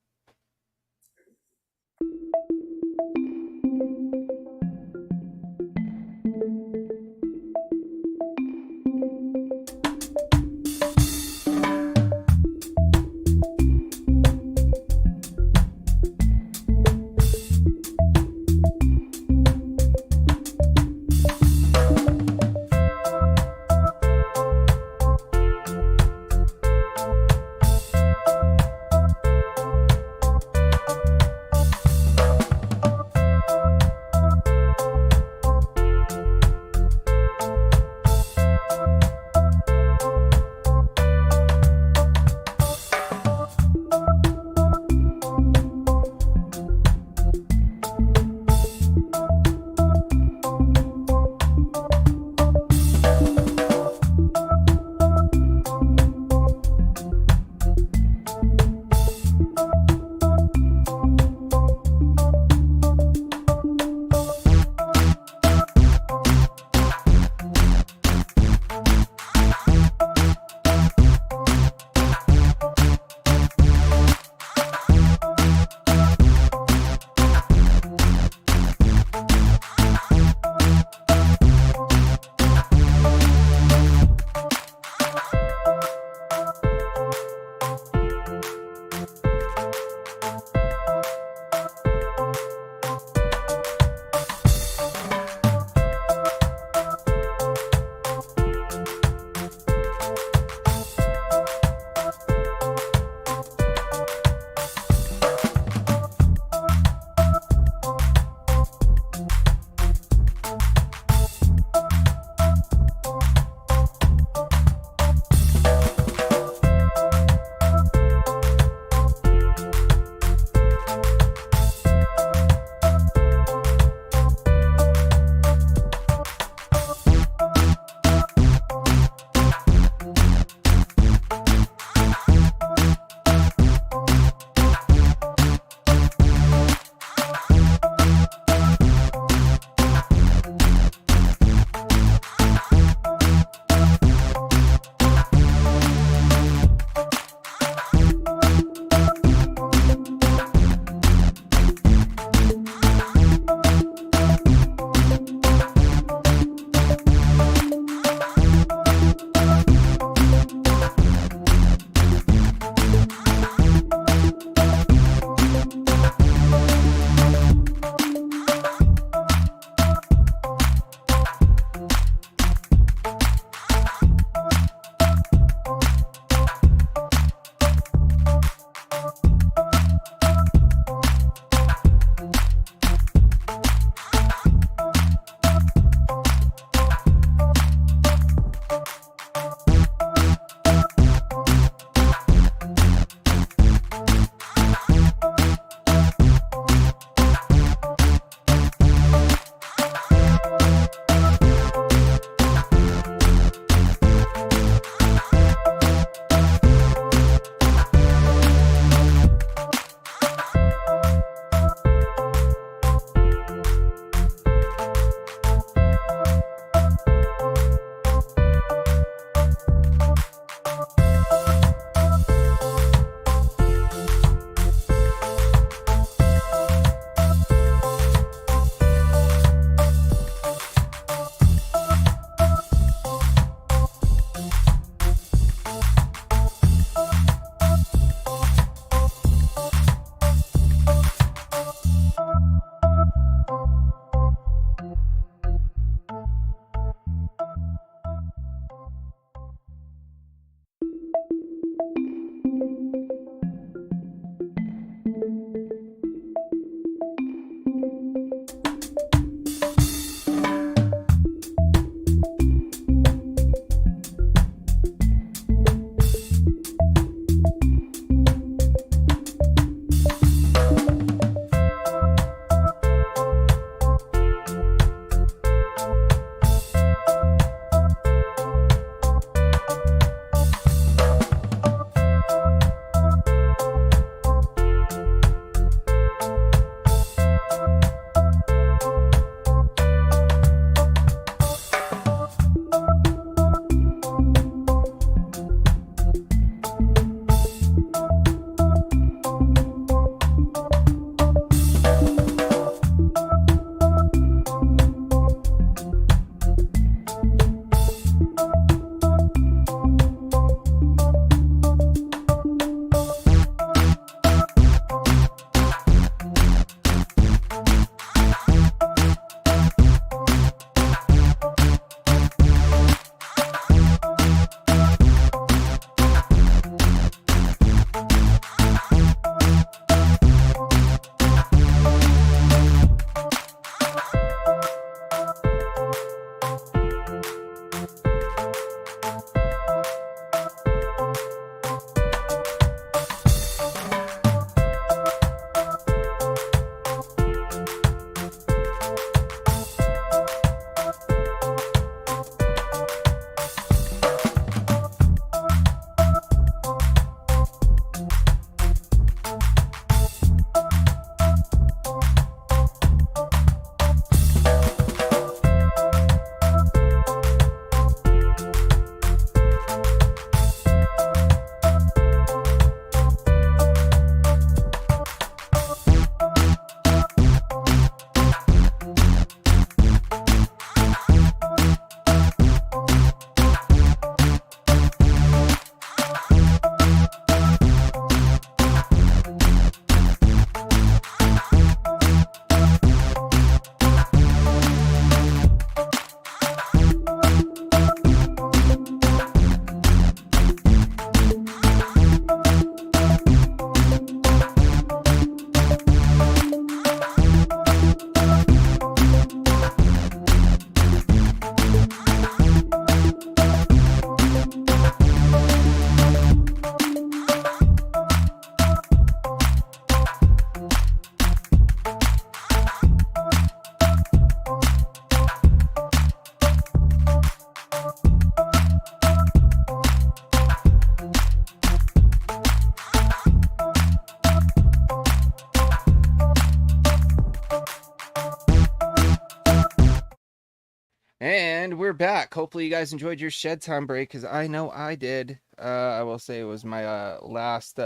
And we're back. Hopefully you guys enjoyed your shed time break, because I know I did. I will say it was my last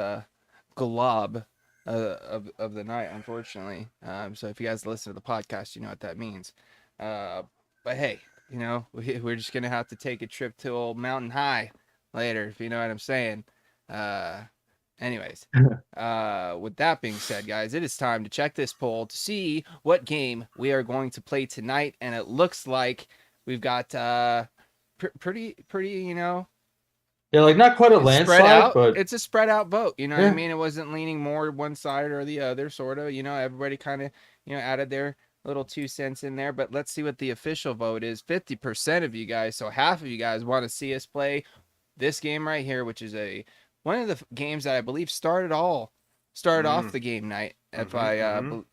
glob of the night, unfortunately. So if you guys listen to the podcast, you know what that means. But hey, we're just gonna have to take a trip to old Mountain High later, if you know what I'm saying. Uh, Anyways, with that being said, guys, it is time to check this poll to see what game we are going to play tonight, and it looks like we've got pretty, Yeah, like not quite a it's spread landslide, out. but It's a spread out vote. You know what I yeah. mean? It wasn't leaning more one side or the other, sort of. Everybody kind of added their little 2 cents in there. But let's see what the official vote is. 50% of you guys, so half of you guys, want to see us play this game right here, which is one of the games that I believe started off the game night, if I'm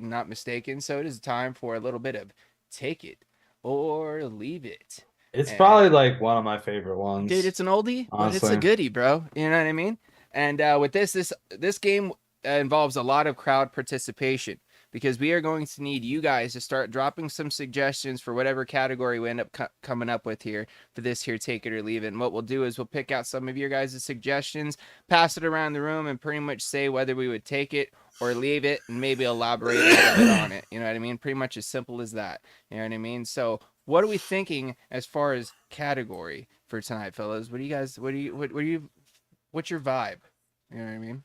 not mistaken. So it is time for a little bit of take it or leave it. It's And, probably like one of my favorite ones. dude, it's an oldie, but it's honestly. a goodie, bro. You know what I mean? And with this game involves a lot of crowd participation, because we are going to need you guys to start dropping some suggestions for whatever category we end up coming up with here for this here take it or leave it. And what we'll do is we'll pick out some of your guys' suggestions, pass it around the room, and pretty much say whether we would take it or leave it, and maybe elaborate a little bit on it. You know what I mean? Pretty much as simple as that. You know what I mean? So what are we thinking as far as category for tonight, fellas? What do you guys? What's your vibe? You know what I mean?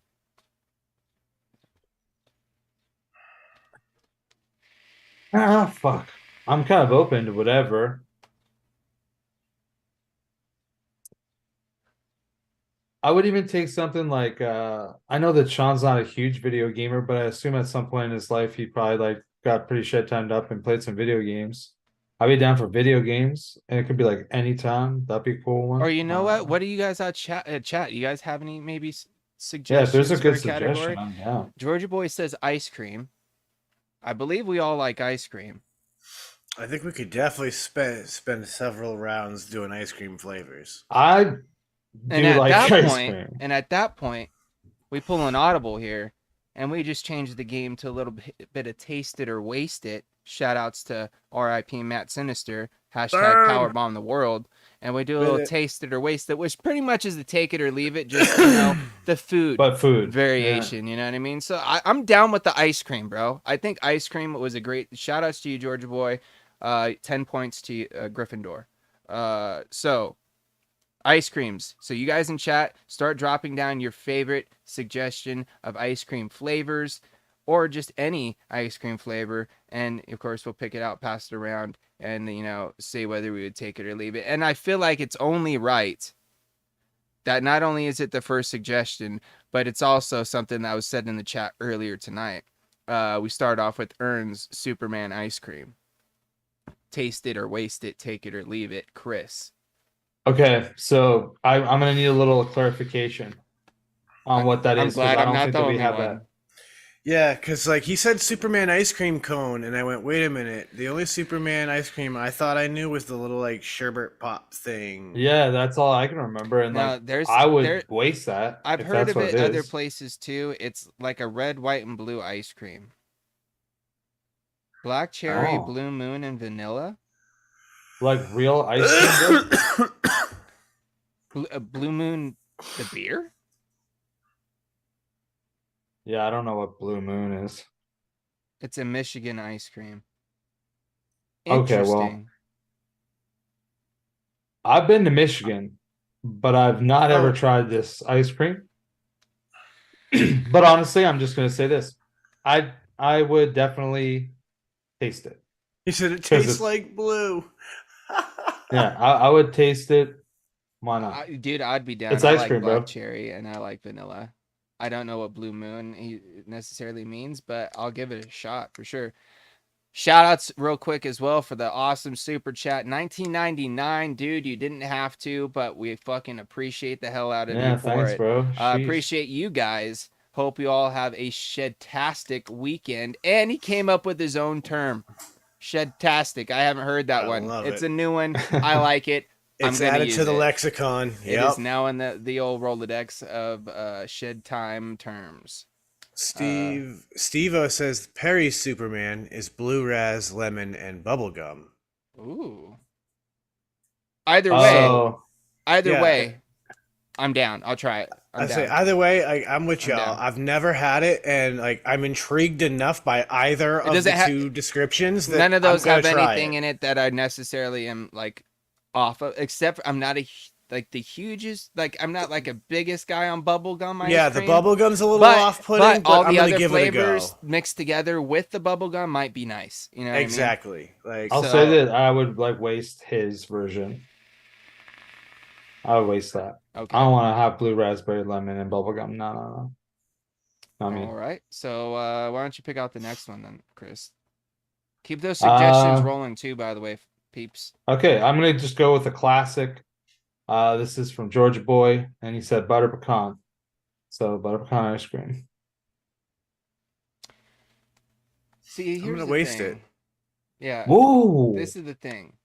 Ah, fuck. I'm kind of open to whatever. I would even take something like I know that Sean's not a huge video gamer, but I assume at some point in his life he probably like got pretty shed timed up and played some video games. I'd be down for video games, and it could be like anytime. That'd be a cool one. Or you know what? What do you guys out chat? You guys have any maybe Yeah, if there's a suggestions for good a category? suggestion, I'm down. Georgia Boy says ice cream. I believe we all like ice cream. I think we could definitely spend several rounds doing ice cream flavors. I And do at like that ice point, cream. we pull an audible here, and we just change the game to a little bit of taste it or waste it. Shout outs to R.I.P. Matt Sinister, hashtag Burn! Powerbomb the world. And we do a With little it. taste it or waste it, which pretty much is the take it or leave it, just, the food But food variation, you know what I mean? So I'm down with the ice cream, bro. I think ice cream was a great shout outs to you, Georgia Boy. 10 points to Gryffindor. So ice creams. So you guys in chat, start dropping down your favorite suggestion of ice cream flavors, or just any ice cream flavor, and of course we'll pick it out, pass it around, and say whether we would take it or leave it. And I feel like it's only right that not only is it the first suggestion, but it's also something that was said in the chat earlier tonight. We start off with Ern's Superman ice cream. Taste it or waste it, take it or leave it, Chris. Okay, so I'm gonna need a little clarification on what that I'm is, 'cause glad I I'm don't not think the that we only have one. that. Yeah, because like he said Superman ice cream cone, and I went, wait a minute. The only Superman ice cream I thought I knew was the little like sherbet pop thing. Yeah, that's all I can remember, and Now, like I would waste that I've if heard that's of what it it other is. places too. It's like a red, white, and blue ice cream. Black cherry, Oh, blue moon, and vanilla. like real ice cream, bro? Blue moon, the beer? Yeah, I don't know what Blue Moon is. It's a Michigan ice cream. Okay, well, Interesting. I've been to Michigan, but I've not ever Oh. tried this ice cream. But honestly, I'm just gonna say this: I would definitely taste it. He said it 'Cause tastes it's- like blue. Yeah, I would taste it. Why not? Dude, I'd be down. It's I ice like cream, black bro. cherry and I like vanilla. I don't know what blue moon necessarily means, but I'll give it a shot for sure. Shout outs real quick as well for the awesome super chat. 1999, dude, you didn't have to, but we fucking appreciate the hell out of Yeah, you for thanks, it. bro. Sheesh. Appreciate you guys. Hope you all have a shedtastic weekend. And he came up with his own term. Shedtastic. I haven't heard that I one. love It's it. a new one. I like it. It's I'm gonna added use to the it. lexicon. It Yep. is now in the old Rolodex of shed time terms. Steve-O says Perry's Superman is blue raz, lemon, and bubblegum. Ooh. Either way, Oh, Yeah, I'm down. I'll try it. I'm I say down. either way, I'm with I'm y'all. down. I've never had it, and like I'm intrigued enough by either It of the doesn't have two descriptions that none of I'm those gonna have try anything it. in it that I necessarily am like off of, except I'm not like the hugest, like I'm not like a biggest guy on bubblegum ice Yeah, the cream. bubblegum's a little But off-putting, but all I'm the gonna other give it a flavors go. mixed together with the bubblegum might be nice. You know what I mean? Exactly. Like I'll say So that I would like waste his version. I would waste that. I okay. don't want to have blue raspberry lemon and bubblegum. No, no, no. Not All me. right. So why don't you pick out the next one then, Chris? Keep those suggestions Uh, rolling too, by the way, peeps. okay, I'm gonna just go with a classic. This is from Georgia Boy, and he said butter pecan. So butter pecan ice cream. See, I'm here's gonna the waste it. thing. Yeah, Whoa! this is the thing.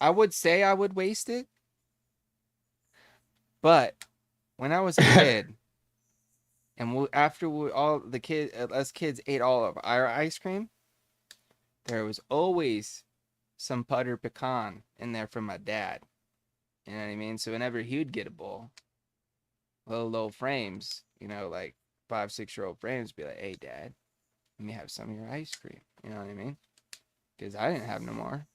I would say I would waste it, but when I was a kid, and after all the kids, us kids ate all of our ice cream, there was always some butter pecan in there from my dad. You know what I mean? So whenever he would get a bowl, little frames, like 5, 6-year-old frames, be like, "Hey, Dad, let me have some of your ice cream." You know what I mean? Because I didn't have no more,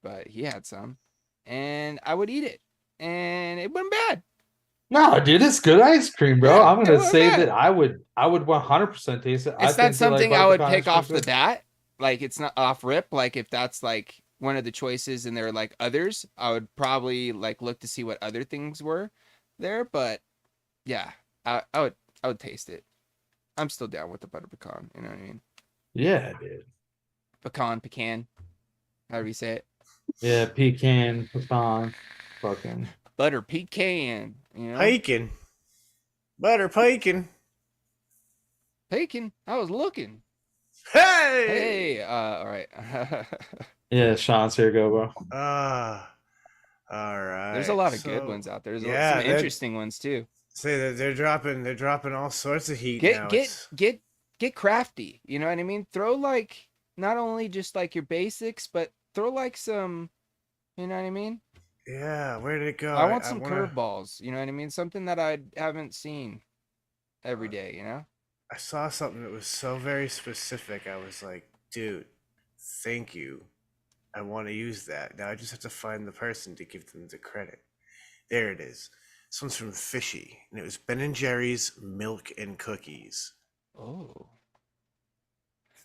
but he had some, and I would eat it, and it wasn't bad. No, dude, it's good ice cream, bro. Yeah, I'm it gonna wasn't say bad. that I would 100% taste it. I It's not think that like something butter I would pecan ice pick cream is off the good. bat. Like it's not off rip. Like if that's like one of the choices and there are like others, I would probably like look to see what other things were there. But yeah, I would taste it. I'm still down with the butter pecan. You know what I mean? Yeah, dude. Pecan. However you say it. Yeah, pecan, fucking. Butter pecan. Piking. Butter piking. Pecan. I was looking. Hey! Hey. All right. Yeah, Sean's here, go, bro. Ah, all There's a right. lot of good So ones out there. There's some yeah, they interesting ones too. say that they're dropping all sorts of heat Get now. get It's get get crafty. You know what I mean? Throw like not only just like your basics, but throw like some. You know what I mean? yeah. Where did it go? I want I some wanna. curveballs. You know what I mean? Something that I haven't seen every day. I saw something that was so very specific. I was like, dude, thank you. I want to use that. Now I just have to find the person to give them the credit. There it is. This one's from Fishy, and it was Ben and Jerry's Milk and Cookies. Oh,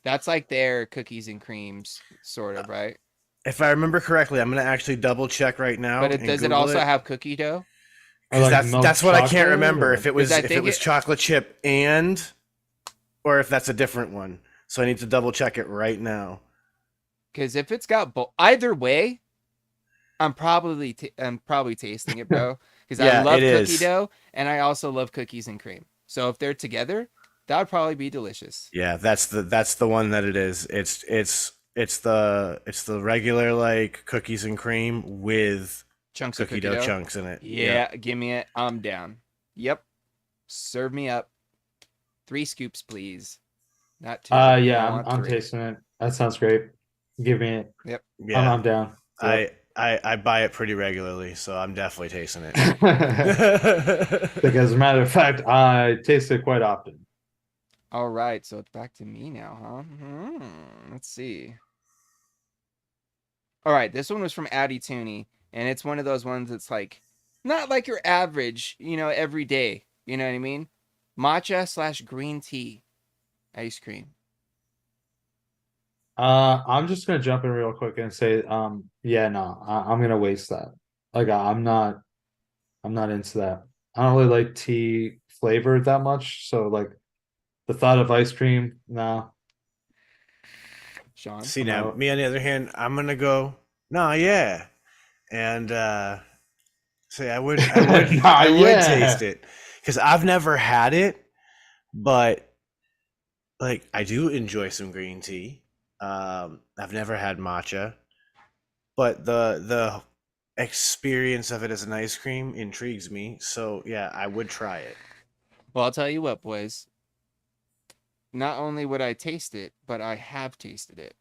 that's like their cookies and creams, sort of, right? If I remember correctly, I'm gonna actually double check right now But and does it Google also it have cookie dough? Or because like that's milk that's what I can't chocolate remember or if it Because was I if it think was it. chocolate chip and or if that's a different one. So I need to double check it right now. Because if it's got either way, I'm probably tasting it, bro. Because I Yeah, it love cookie is. dough and I also love cookies and cream. So if they're together, that would probably be delicious. Yeah, that's the one that it is. It's the regular like cookies and cream with Chunks of cookie cookie dough dough. chunks in it. Yeah. Yeah, give me it. I'm down. Yep. Serve me up. 3 scoops, please. Not 2. I yeah, I'm want I'm 3. tasting it. That sounds great. Give me it. Yep. Yeah. I'm down. I, I buy it pretty regularly, so I'm definitely tasting it. Like as a matter of fact, I taste it quite often. All right, so it's back to me now, huh? Let's see. All right, this one was from Addie Tooney, and it's one of those ones that's like not like your average, every day. You know what I mean? Matcha/green tea ice cream. I'm just gonna jump in real quick and say, yeah, no, I'm gonna waste that. Like I'm not into that. I don't really like tea flavor that much, so like the thought of ice cream, no, Sean. See I'm now, out. me on the other hand, I'm gonna go, no, yeah. And say I would I would Nah, I would taste yeah. it. Because I've never had it, but like I do enjoy some green tea. I've never had matcha, but the experience of it as an ice cream intrigues me. So yeah, I would try it. Well, I'll tell you what, boys. Not only would I taste it, but I have tasted it,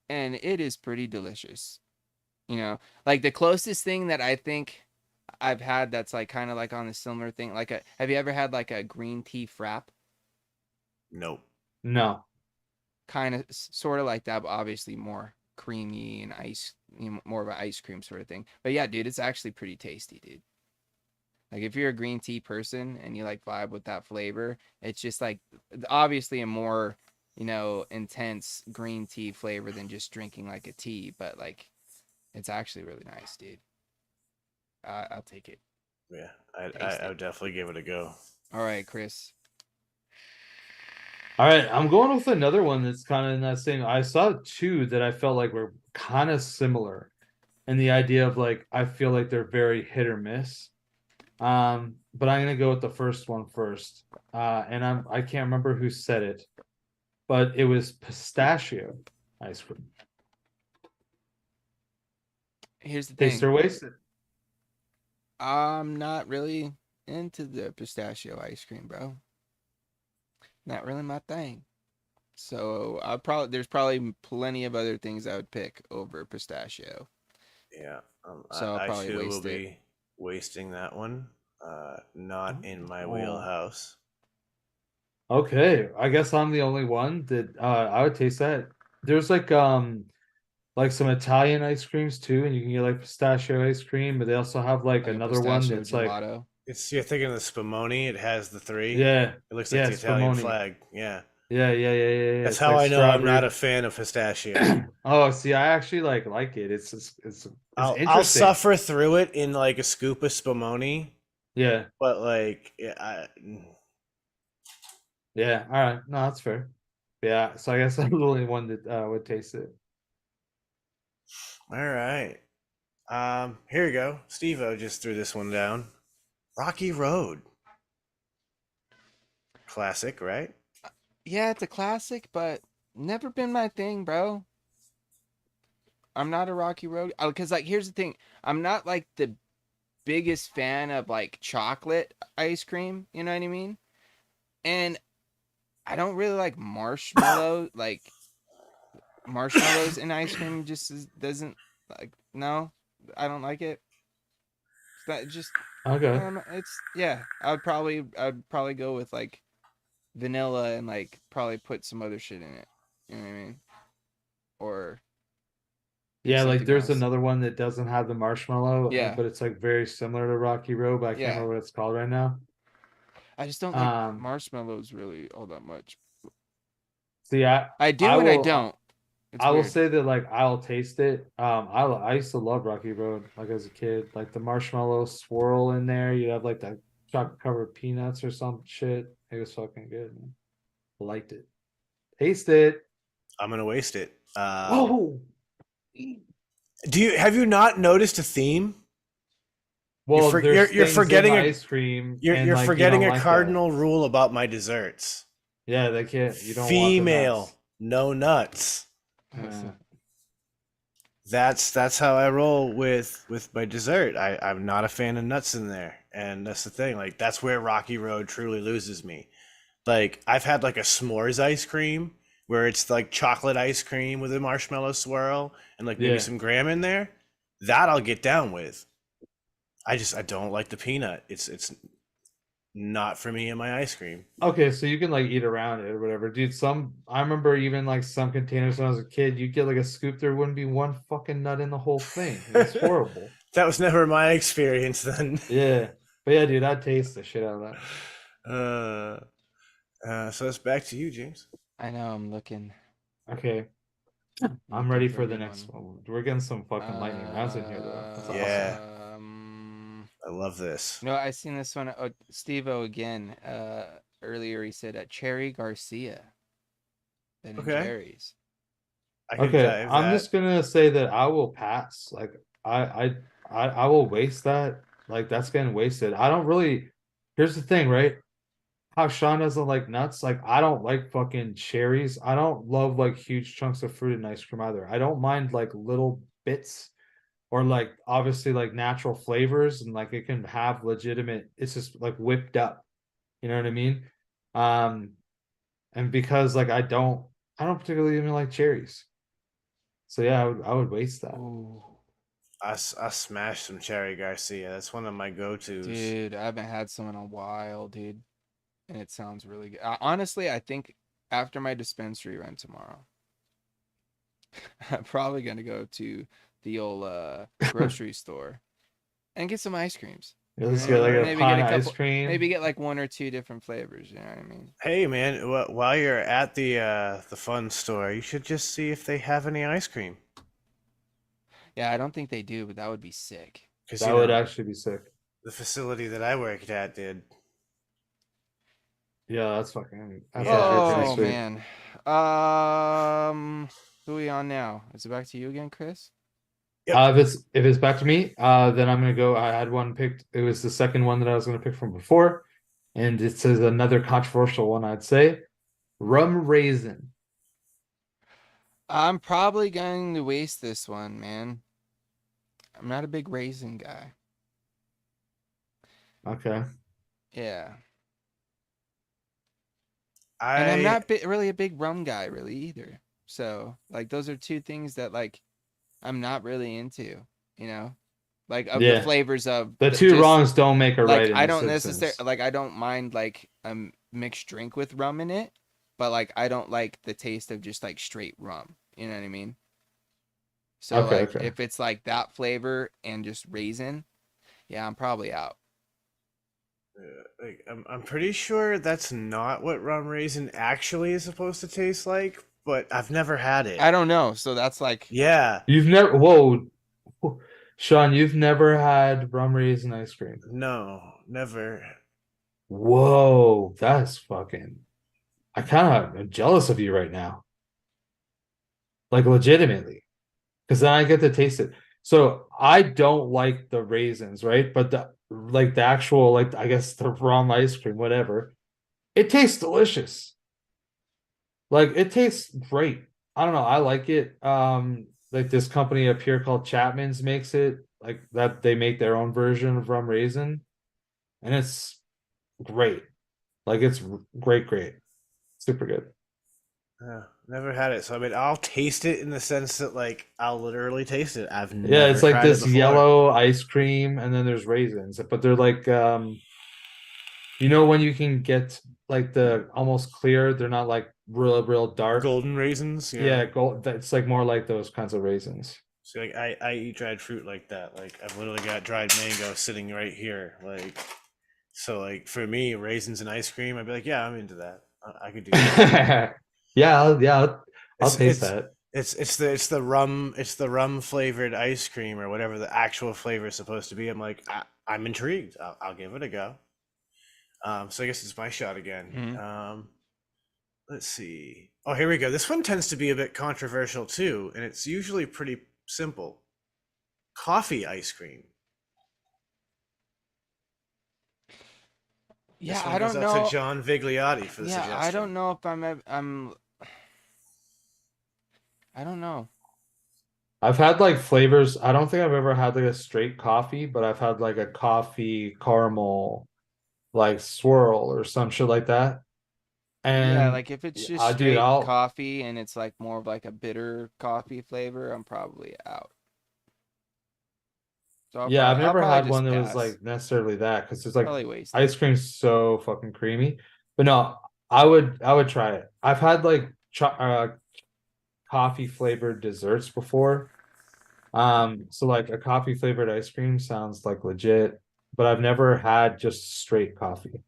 and it is pretty delicious. You know, like the closest thing that I think I've had that's like kind of like on a similar thing. Like have you ever had like a green tea frap? Nope. No. Kind of sort of like that, but obviously more creamy and more of an ice cream sort of thing. But yeah, dude, it's actually pretty tasty, dude. Like if you're a green tea person and you like vibe with that flavor, it's just like obviously a more, intense green tea flavor than just drinking like a tea, but like it's actually really nice, dude. I'll take it. Yeah, Taste I it. would definitely give it a go. All right, Chris. All right, I'm going with another one that's kind of in that same. I saw two that I felt like were kind of similar, and the idea of like I feel like they're very hit or miss. But I'm gonna go with the first one first. And I can't remember who said it, but it was pistachio ice cream. Here's the Taste thing. or wasted. I'm not really into the pistachio ice cream, bro. Not really my thing. So there's probably plenty of other things I would pick over pistachio. Yeah, So I'll I probably too will waste it. be wasting that one. Not in my Oh. wheelhouse. Okay, I guess I'm the only one that I would taste that. There's like some Italian ice creams too, and you can get like pistachio ice cream, but they also have like Like a another one pistachio that's like gelato. You're thinking of the Spumoni. It has the three. yeah, It looks like yeah, the Italian spumoni. flag. Yeah, Yeah. that's It's how like I know I'm not strawberry. a fan of pistachio. Oh, see, I actually like it. It's I'll interesting. suffer through it in like a scoop of Spumoni, Yeah, but like yeah. All right, no, that's fair. Yeah, so I guess I'm the only one that would taste it. all right. Here you go. Steve-O just threw this one down. Rocky Road. Classic, right? Yeah, it's a classic, but never been my thing, bro. I'm not a Rocky Road. Because like here's the thing, I'm not like the biggest fan of like chocolate ice cream. You know what I mean? And I don't really like marshmallows in ice cream. Doesn't like no, I don't like it. That just Okay. it's yeah. I'd probably go with like vanilla and like probably put some other shit in it. You know what I mean? Or Yeah, like something there's else. another one that doesn't have the marshmallow, Yeah, but it's like very similar to Rocky Road, but I can't yeah. remember what it's called right now. I just don't like Um, marshmallows really all that much. see, I I do and I will don't. It's I will weird. say that like I'll taste it. I used to love Rocky Road like as a kid, like the marshmallow swirl in there. You have like the chocolate covered peanuts or some shit. It was fucking good, man. I liked it. Taste it. I'm gonna waste it. Oh, Have you not noticed a theme? well, there's You're things in forgetting the a ice cream, and you're like you forgetting don't a like that. cardinal rule about my desserts. Yeah, they can't. You don't want the Female, nuts. no nuts. Uh, That's how I roll with my dessert. I'm not a fan of nuts in there, and that's the thing. Like that's where Rocky Road truly loses me. Like I've had like a s'mores ice cream where it's like chocolate ice cream with a marshmallow swirl and like maybe yeah. some graham in there. That I'll get down with. I don't like the peanut. It's not for me in my ice cream. Okay, so you can like eat around it or whatever, dude. I remember even like some containers when I was a kid, you get like a scoop, there wouldn't be one fucking nut in the whole thing. It was horrible. That was never my experience then. Yeah, but yeah, dude, I'd taste the shit out of uh, so it's back to you, James. I know. I'm looking. that. Okay, I'm Looking ready for a for the good next one. one. We're getting some fucking lightning rounds in here, though. That's awesome. Yeah, Um. I love this. No, I seen this one. Oh, Steve-O again. Earlier he said Cherry Garcia. Ben and Okay, Jerry's. I could Okay, dive I'm that. just gonna say that I will pass. Like I will waste that. Like that's getting wasted. I don't really. Here's the thing, right? How Sean doesn't like nuts. Like I don't like fucking cherries. I don't love like huge chunks of fruit in ice cream either. I don't mind like little bits or like obviously like natural flavors and like it can have legitimate. It's just like whipped up. You know what I mean? Um, and because like I don't particularly even like cherries. So yeah, I would waste that. Ooh. I smashed some Cherry Garcia. That's one of my go-tos. Dude, I haven't had some in a while, dude. And it sounds really good. Honestly, I think after my dispensary run tomorrow, I'm probably gonna go to the old grocery store and get some ice creams. You know Let's what I get like mean? a Maybe get pint a ice couple, cream. maybe get like 1 or 2 different flavors. You know what I mean? Hey man, while you're at the fun store, you should just see if they have any ice cream. Yeah, I don't think they do, but that would be sick. Because That would actually be sick. the facility that I worked at did. Yeah, that's fucking. That's Yeah, actually pretty Oh sweet. man. Who are we on now? Is it back to you again, Chris? Yep. If it's back to me, then I'm gonna go. I had one picked. It was the second one that I was gonna pick from before, and it says another controversial one. I'd say, rum raisin. I'm probably going to waste this one, man. I'm not a big raisin guy. Okay. Yeah. And I'm I not really a big rum guy, really either. So, like, those are two things that, like, I'm not really into, you know? Like, of the Yeah. flavors of The two just, wrongs don't make a right like, in I The don't necessarily, Simpsons. like, I don't mind, like, a mixed drink with rum in it, but, like, I don't like the taste of just, like, straight rum. You know what I mean? So, Okay. like, Okay. if it's, like, that flavor and just raisin, yeah, I'm probably out. I'm pretty sure that's not what rum raisin actually is supposed to taste like, but I've never had it. I don't know. So that's like, Yeah, You've never. Whoa, Sean. You've never had rum raisin ice cream. no, never. Whoa, that's fucking. I kind of am jealous of you right now. Like legitimately. Because then I get to taste it. So I don't like the raisins, right? But the actual, like, I guess the rum ice cream, whatever, it tastes delicious. Like it tastes great. I don't know. I like it. Like this company up here called Chapman's makes it like that. They make their own version of rum raisin, and it's great. Like it's great, great, super good. Never had it. So I mean, I'll taste it in the sense that like I'll literally taste it. I've Yeah, never it's like tried it this before. yellow ice cream, and then there's raisins, but they're like you know when you can get like the almost clear, they're not like real dark. Golden raisins, yeah. Yeah, gold. That's like more like those kinds of raisins. See, like I eat dried fruit like that. Like I've literally got dried mango sitting right here. Like so, like for me, raisins and ice cream, I'd be like, yeah, I'm into that. I could do that. Yeah, I'll It's taste it's that. it's the rum flavored ice cream or whatever the actual flavor is supposed to be. I'm like, I'm intrigued. I'll give it a go. So I guess it's my shot again. mhm. Let's see. Oh, here we go. This one tends to be a bit controversial too, and it's usually pretty simple. Coffee ice cream. Yeah, This one I goes don't out to know. John Vigliotti for the Yeah, I suggestion. don't know if I don't know. I've had like flavors. I don't think I've ever had like a straight coffee, but I've had like a coffee caramel like swirl or some shit like that. Yeah, And like if it's yeah, just I dude, straight I'll coffee and it's like more of like a bitter coffee flavor, I'm probably out. So yeah, I've I'll never probably had one just that was pass. like necessarily that because it's like Probably waste it. ice cream's so fucking creamy. But no, I would try it. I've had like coffee flavored desserts before. So like a coffee flavored ice cream sounds like legit, but I've never had just straight coffee.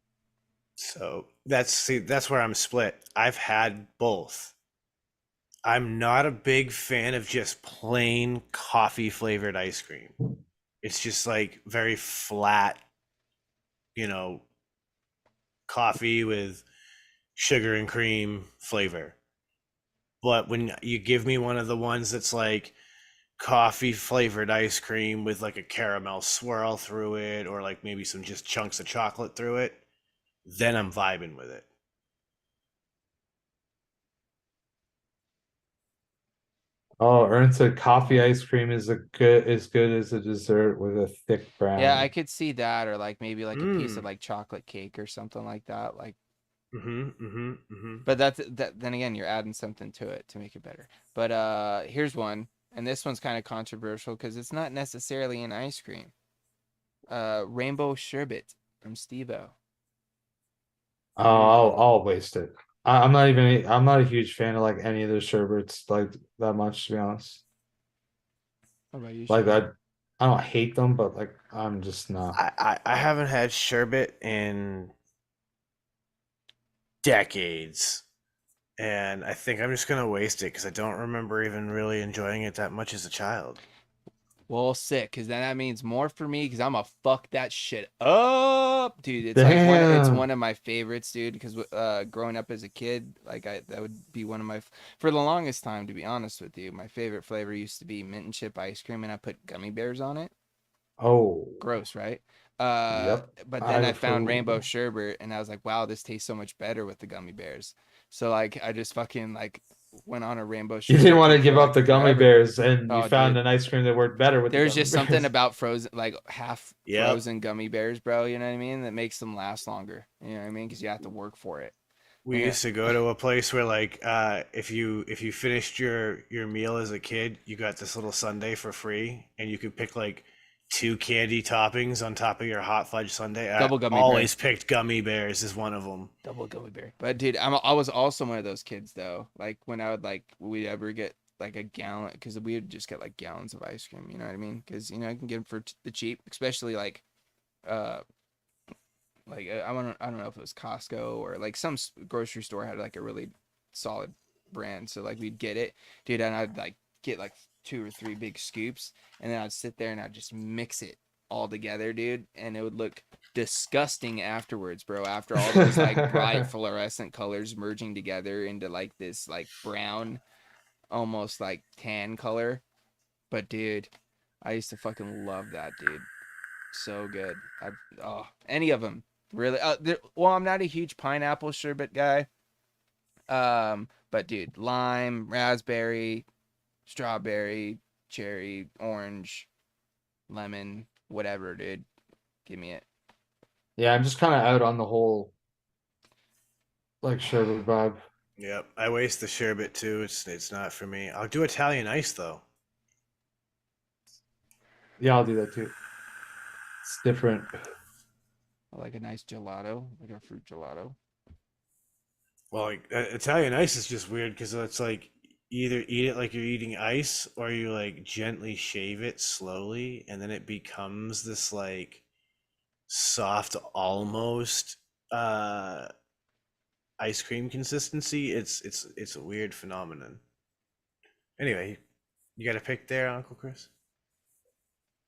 So that's where I'm split. I've had both. I'm not a big fan of just plain coffee flavored ice cream. It's just like very flat, you know, coffee with sugar and cream flavor. But when you give me one of the ones that's like coffee flavored ice cream with like a caramel swirl through it or like maybe some just chunks of chocolate through it, then I'm vibing with it. Oh, Ern said coffee ice cream is good as a dessert with a thick Yeah, I brownie. could see that, or like maybe like a piece of Mm. like chocolate cake or something like that. Like, Mm-hmm. but that then again, you're adding something to it to make it better. But here's one. and this one's kind of controversial because it's not necessarily an ice cream. Rainbow sherbet from Steve-O. Oh, I'll waste it. I'm not a huge fan of like any of the sherbets like that much, to be honest. What about you, Like Sean? I don't hate them, but like I'm just not. I haven't had sherbet in decades, and I think I'm just gonna waste it because I don't remember even really enjoying it that much as a child. Well, sick, because then that means more for me, because I'm gonna fuck that shit up, dude. It's like it's Damn. one of my favorites, dude. Because growing up as a kid, like that would be one of my for the longest time, to be honest with you, my favorite flavor used to be mint and chip ice cream, and I put gummy bears on it. Oh, Gross, right? yep. But then I I found rainbow approve. sherbet, and I was like, wow, this tastes so much better with the gummy bears. So like, I just fucking like went on a rainbow You didn't sherbet want to kick give for up like the gummy forever. bears, and you Oh, found dude. an ice cream that worked better with the There's gummy just something bears. about frozen, like half Yep. frozen gummy bears, bro. You know what I mean? That makes them last longer. You know what I mean? Because you have to work for it. We Yeah. used to go to a place where like if you finished your meal as a kid, you got this little sundae for free, and you could pick like two candy toppings on top of your hot fudge sundae. I Double gummy bear. always picked gummy bears as one of them. Double gummy bear. But dude, I was also one of those kids though. Like when I would like we ever get like a gallon, because we would just get like gallons of ice cream. You know what I mean? Because you know I can get them for the cheap, especially uh I don't know if it was Costco or like some grocery store had like a really solid brand. So like we'd get it, dude, and I'd like get like 2 or 3 big scoops, and then I'd sit there and I'd just mix it all together, dude, and it would look disgusting afterwards, bro. After all those like bright fluorescent colors merging together into like this like brown, almost like tan color. But dude, I used to fucking love that, dude. So good. Any of them really. Well, I'm not a huge pineapple sherbet guy. But dude, lime, raspberry, strawberry, cherry, orange, lemon, whatever, dude. Give me it. Yeah, I'm just kind of out on the whole like sherbet vibe. Yep, I waste the sherbet too. It's not for me. I'll do Italian ice though. Yeah, I'll do that too. It's different. I like a nice gelato, like a fruit gelato. Well, like Italian ice is just weird because it's like either eat it like you're eating ice or you like gently shave it slowly and then it becomes this like soft almost uh ice cream consistency. It's a weird phenomenon. Anyway, you got a pick there, Uncle Chris?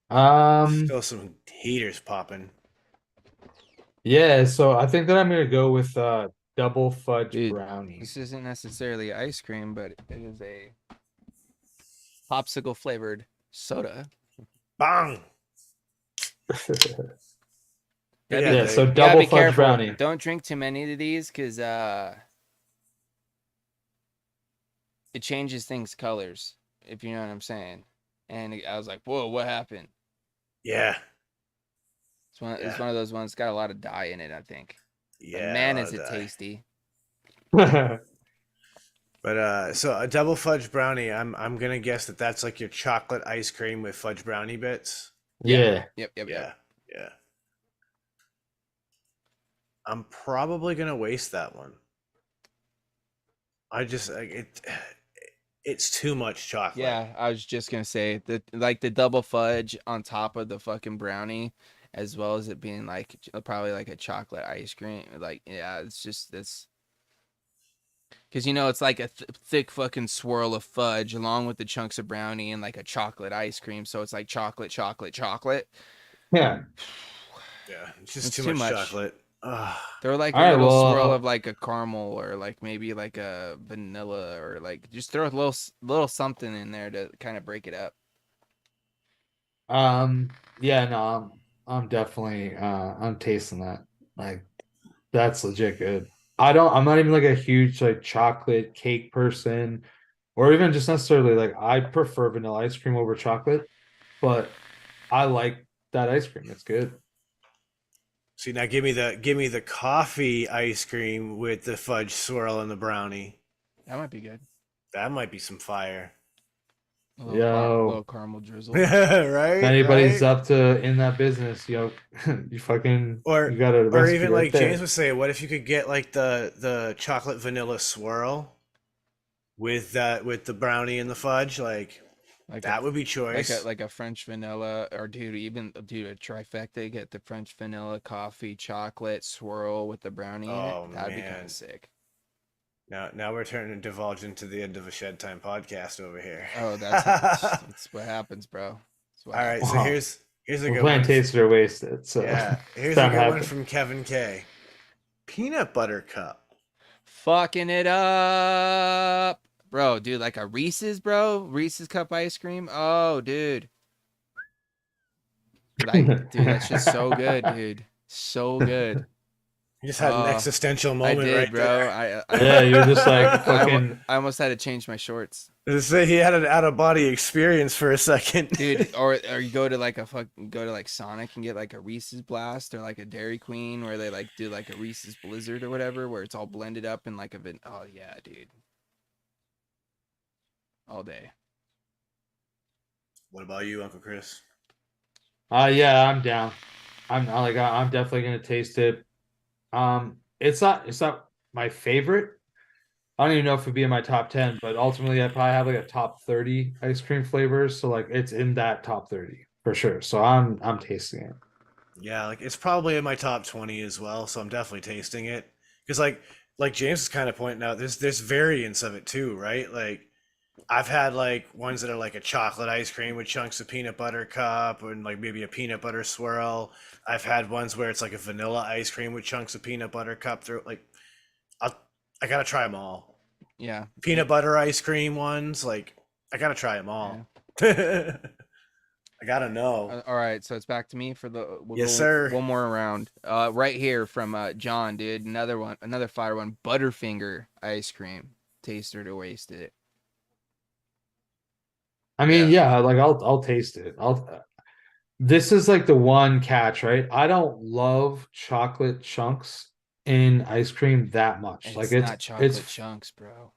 Um, Still some haters popping. yeah, so I think that I'm gonna go with double fudge Dude, brownie. this isn't necessarily ice cream, but it is a popsicle flavored soda. Bang! Gotta Yeah, be, Yeah, so you gotta double be fudge careful. brownie. Don't drink too many of these because it changes things colors, if you know what I'm saying. And I was like, whoa, what happened? yeah, It's yeah, one of those ones got a lot of dye in it, I think. But yeah. A man, lot is of it that. tasty. But so a double fudge brownie. I'm gonna guess that that's like your chocolate ice cream with fudge brownie bits. Yeah. Yeah. Yep. Yeah, yeah. I'm probably gonna waste that one. I just like it. It's too much chocolate. Yeah, I was just gonna say the double fudge on top of the fucking brownie, as well as it being like probably like a chocolate ice cream. Like, yeah, it's just this because you know it's like a thick fucking swirl of fudge along with the chunks of brownie and like a chocolate ice cream. So it's like chocolate, chocolate, chocolate. Yeah. Yeah, it's just It's too too much much. chocolate. Ugh. Throw like All a right, little swirl of well, like a caramel or like maybe like a vanilla or like just throw a little something in there to kind of break it up. yeah, no, I'm definitely I'm tasting that. Like that's legit good. I'm not even like a huge like chocolate cake person or even just necessarily like I prefer vanilla ice cream over chocolate, but I like that ice cream. It's good. See now, give me the coffee ice cream with the fudge swirl and the brownie. That might be good. That might be some fire. Yo, little caramel drizzle. Right, if anybody's right. up to in that business, yo, you Or got a or recipe even right like James there. would say, what if you could get like the chocolate vanilla swirl with the brownie and the fudge? Like Like a that would be like a choice. like a French vanilla, or dude, a trifecta. Get the French vanilla coffee chocolate swirl with the brownie in it. Oh That'd be kind of man. sick. Now we're turning to divulge into the end of a Shed Time podcast over here. Oh, that's what happens, bro. That's what All right, so happens. Wow. here's a We're good playing one. taste it or waste it, so Yeah, it's here's a time to good one happen. from Kevin K. Peanut butter cup. Fucking it up, bro. Dude, like a Reese's, bro. Reese's cup ice cream. Oh, dude. Dude, that's just so good, dude. So good. You just had an Uh, existential I moment did, right bro. there. Yeah, you're just like fucking. I almost had to change my shorts, To say he had an out of body experience for a second. dude. Or you go to go to like Sonic and get like a Reese's Blast or like a Dairy Queen where they like do like a Reese's Blizzard or whatever where it's all blended up in like oh yeah, dude. All day. What about you, Uncle Chris? Yeah, I'm down. I'm definitely gonna taste it. It's not my favorite. I don't even know if it'd be in my top 10, but ultimately I probably have like a top 30 ice cream flavors. So like it's in that top 30 for sure. So I'm tasting it. Yeah, like it's probably in my top 20 as well, so I'm definitely tasting it. Because like James is kind of pointing out, there's variants of it too, right? Like I've had like ones that are like a chocolate ice cream with chunks of peanut butter cup and like maybe a peanut butter swirl. I've had ones where it's like a vanilla ice cream with chunks of peanut butter cup through. Like I'll, I gotta try them all. Yeah. Peanut butter ice cream ones, like I gotta try them Yeah. all. I gotta know. All right, so it's back to me for we'll Yes, go sir. one more round. Right here from John, dude. Another fire one. Butterfinger ice cream. Taste it or waste it. I mean, yeah, like I'll taste it. This is like the one catch, right? I don't love chocolate chunks in ice cream that much. Like It's not it's chocolate chunks, bro.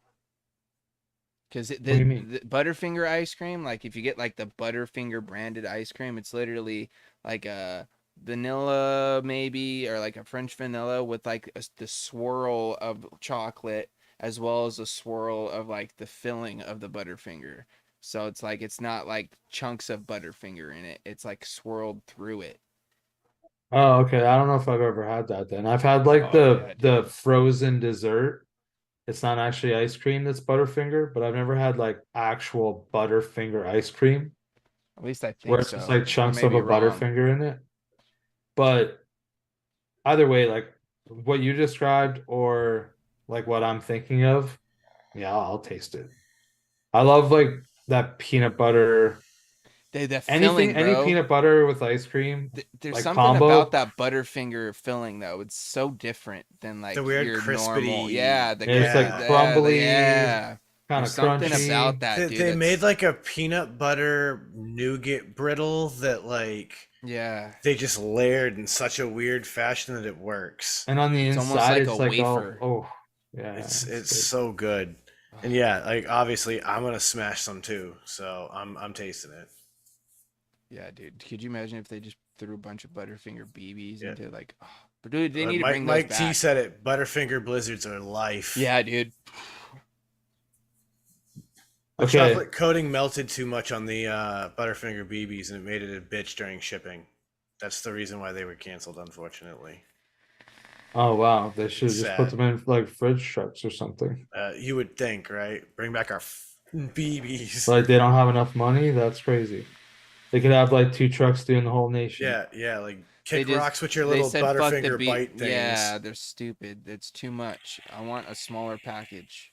Because what do you mean? the Butterfinger ice cream, like if you get like the Butterfinger branded ice cream, it's literally like a vanilla maybe or like a French vanilla with like the swirl of chocolate as well as a swirl of like the filling of the Butterfinger. So it's like it's not like chunks of Butterfinger in it. It's like swirled through it. Oh, okay. I don't know if I've ever had that then. I've had like Oh yeah, the dude. frozen dessert. It's not actually ice cream that's Butterfinger, but I've never had like actual Butterfinger ice cream At least I where think it's just so. like I chunks may of be a wrong. Butterfinger in it. But either way, like what you described or like what I'm thinking of, yeah, I'll taste it. I love like that peanut butter, The anything, filling, any bro. peanut butter with ice cream, There's like something about combo. that Butterfinger filling though. It's so different than The like weird your normal. crispity. Yeah, the It's like Yeah. crumbly, yeah. kind There's of something about crunchy. that, They, dude. they made That's like a peanut butter nougat brittle that like yeah. they just layered in such a weird fashion that it works. And on the It's almost inside, like a it's like wafer. yeah, it's It's good. so good. And Oh, yeah, like obviously I'm gonna smash some too. So I'm tasting it. yeah, dude. Could you imagine if they just threw a bunch of Butterfinger BBs Yeah. into like? Oh, but dude, they need to Mike bring those Mike T back. said it. Butterfinger blizzards are life. Yeah, dude. The Okay. chocolate coating melted too much on the Butterfinger BBs and it made it a bitch during shipping. That's the reason why they were canceled, unfortunately. Oh wow, they should It's have just put sad. them in like fridge trucks or something. You would think, right? Bring back our BBs. Like they don't have enough money. That's crazy. They could have like two trucks doing the whole nation. Yeah, yeah, like They kick just rocks with your they little said fuck the Butterfinger beat. bite things. Yeah, they're stupid. It's too much. I want a smaller package.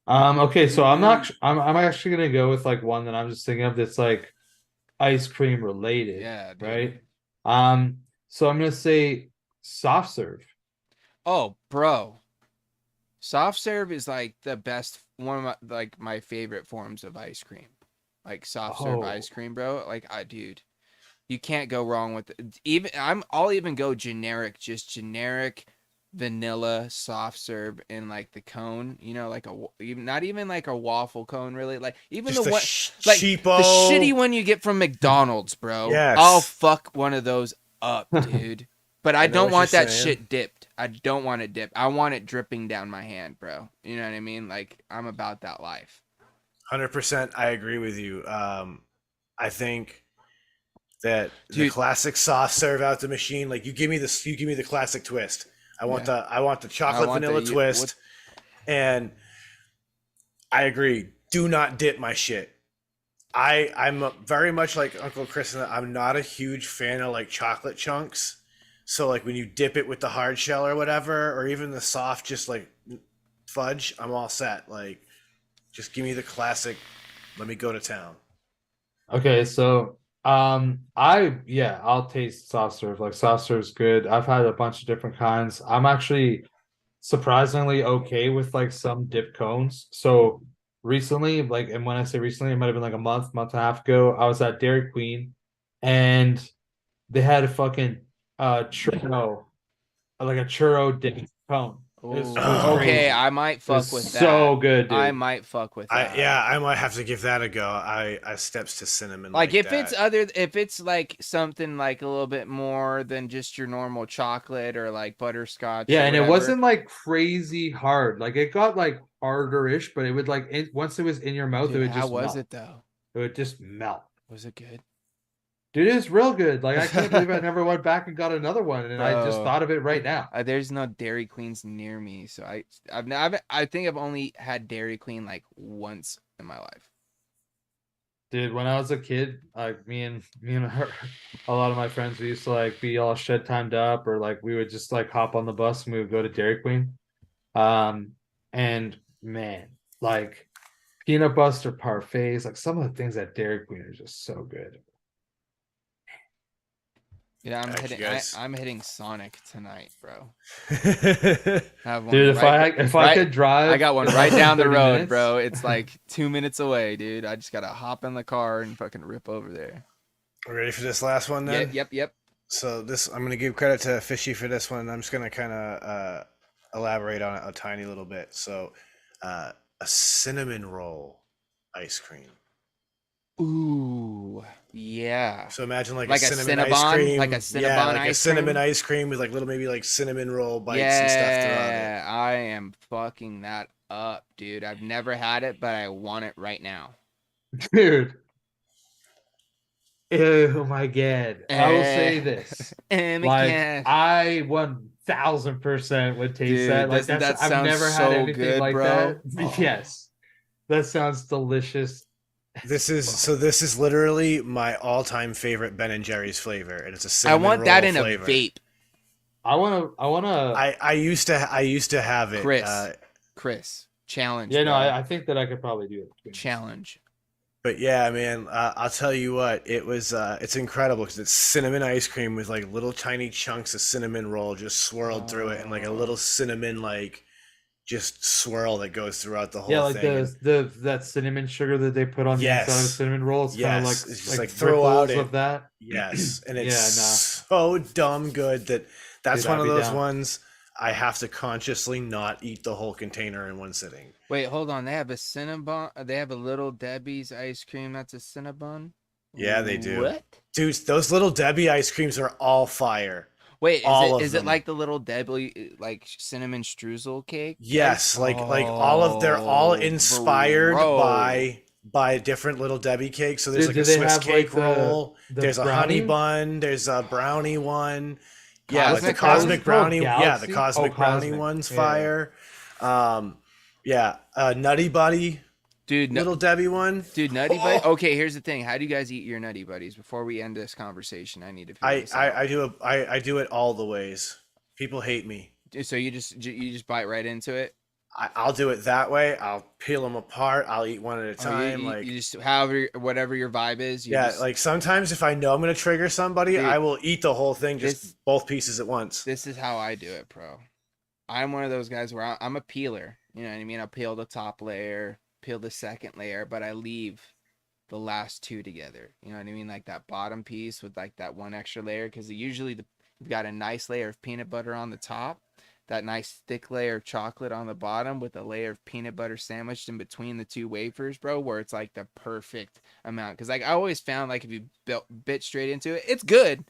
Okay, so I'm actually gonna go with like one that I'm just thinking of that's like ice cream related, Yeah, dude. right? So I'm gonna say soft serve. Oh, bro. Soft serve is like the best one of my favorite forms of ice cream. Like soft serve Oh, ice cream, bro. Like dude, you can't go wrong with it. I'll even go generic, just generic vanilla soft serve in like the cone, you know, like not even like a waffle cone, really, like even Just the the one, like cheapo. the shitty one you get from McDonald's, bro. I'll Yes. fuck one of those up, dude. But I I know don't what you're want that saying. shit dipped. I don't want it dipped. I want it dripping down my hand, bro. You know what I mean? Like I'm about that life. 100%. I agree with you. I think that the Dude, classic soft serve out the machine, like you give me this, you give me the classic twist. yeah. I want the I chocolate want vanilla the what twist, and I agree. Do not dip my shit. I'm very much like Uncle Chris, and I'm not a huge fan of like chocolate chunks. So like when you dip it with the hard shell or whatever, or even the soft, just like fudge, I'm all set. Like, just give me the classic. Let me go to town. Okay, so I'll taste soft serve. Like soft serve's good. I've had a bunch of different kinds. I'm actually surprisingly okay with like some dip cones. So recently, like, and when I say recently, it might have been like a month and a half ago, I was at Dairy Queen and they had a fucking churro, like a churro dip cone. It was Oh, okay. crazy. I might It was fuck with so that. good, I dude. might fuck with that. I might have to give that a go. I steps to cinnamon Like like if it's that. if it's like something like a little bit more than just your normal chocolate or like butterscotch Yeah, or and it whatever. wasn't like crazy hard. Like it got like harder-ish, but it would like once it was in your mouth, it Dude, would how just was melt. it though? It would just melt. Was it good? Dude, it's real good. Like I can't believe I never went back and got another one, and I just Bro, thought of it right now. there's no Dairy Queens near me, so I think I've only had Dairy Queen like once in my life. Dude, when I was a kid, like me and her, a lot of my friends, we used to like be all shed timed up, or like we would just like hop on the bus and we would go to Dairy Queen. Um, and man, like peanut butter parfaits, like some of the things at Dairy Queen are just so good. Yeah, Actually, guys. I'm hitting Sonic tonight, bro. I I have one Dude, if I right. could drive, I got one in right less than down the 30 road, minutes. bro. It's like 2 minutes away, dude. I just gotta hop in the car and fucking rip over there. Ready for this last one then? Yep. So this, I'm gonna give credit to Fishy for this one. I'm just gonna kind of elaborate on it a tiny little bit. So, a cinnamon roll ice cream. Ooh, yeah. So imagine like a Like a cinnamon ice Cinnabon, like a cream. Yeah, Cinnabon like a ice cinnamon cream. ice cream with like little maybe like cinnamon roll bites and stuff throughout it. Yeah, I am fucking that up, dude. I've never had it, but I want it right now. Dude. Oh my god. I will say Eh, this. my Like God. I 1000% would taste Dude, that. Like doesn't that's that I've sound never had so anything good, like bro? that. Oh. Yes. That sounds delicious. This is literally my all-time favorite Ben and Jerry's flavor, and it's a I cinnamon want roll that in flavor. a vape. I wanna I used to have it. Chris, challenge, Yeah, no, bro. I think that I could probably do it. Challenge. But yeah, man, I'll tell you what, it's incredible because it's cinnamon ice cream with like little tiny chunks of cinnamon roll just swirled through it, and like a little cinnamon like just swirl that goes throughout the Yeah, whole like thing. that cinnamon sugar that they put on the inside of a Yes, cinnamon roll. It's kind of yes, like it's just like ripples throughout it. of that. Yes, and it's Yeah, so dumb good that that's dude, one I'd of be those down. ones I have to consciously not eat the whole container in one sitting. Wait, hold on. They have a Cinnabon. They have a Little Debbie's ice cream. That's a Cinnabon. Yeah, they do. What? Dude, those little Debbie ice creams are all fire. Wait, All of is it them. like the Little Debbie like cinnamon streusel cake? Yes, like all of they're all Oh, inspired bro. by different little Debbie cakes. So there's Dude, like do a they Swiss have cake like roll. the There's a honey brownie? bun. There's a brownie one. Yeah, like the Cosmic What was cosmic it brownie? called? brownie. Yeah, the Galaxy? cosmic brownie Cosmic. one's Yeah. fire. Yeah, Nutty Buddy, Dude, little Debbie one. dude, Nutty Buddy. Oh, Okay, here's the thing. How do you guys eat your Nutty Buddies? Before we end this conversation, I need to figure this out. I do it all the ways. People hate me. So you just bite right into it. I'll do it that way. I'll peel them apart. I'll eat one at a Oh, time. you, like you just whatever your vibe is. You yeah, just, like sometimes if I know I'm gonna trigger somebody, Dude, I will eat the whole thing, just this- both pieces at once. this is how I do it, bro. I'm one of those guys where I'm a peeler. You know what I mean? I peel the top layer, peel the second layer, but I leave the last two together. You know what I mean? Like that bottom piece with like that one extra layer, because usually you've got a nice layer of peanut butter on the top, that nice thick layer of chocolate on the bottom with a layer of peanut butter sandwiched in between the two wafers, bro, where it's like the perfect amount. Because like I always found like if you bit straight into it, it's good.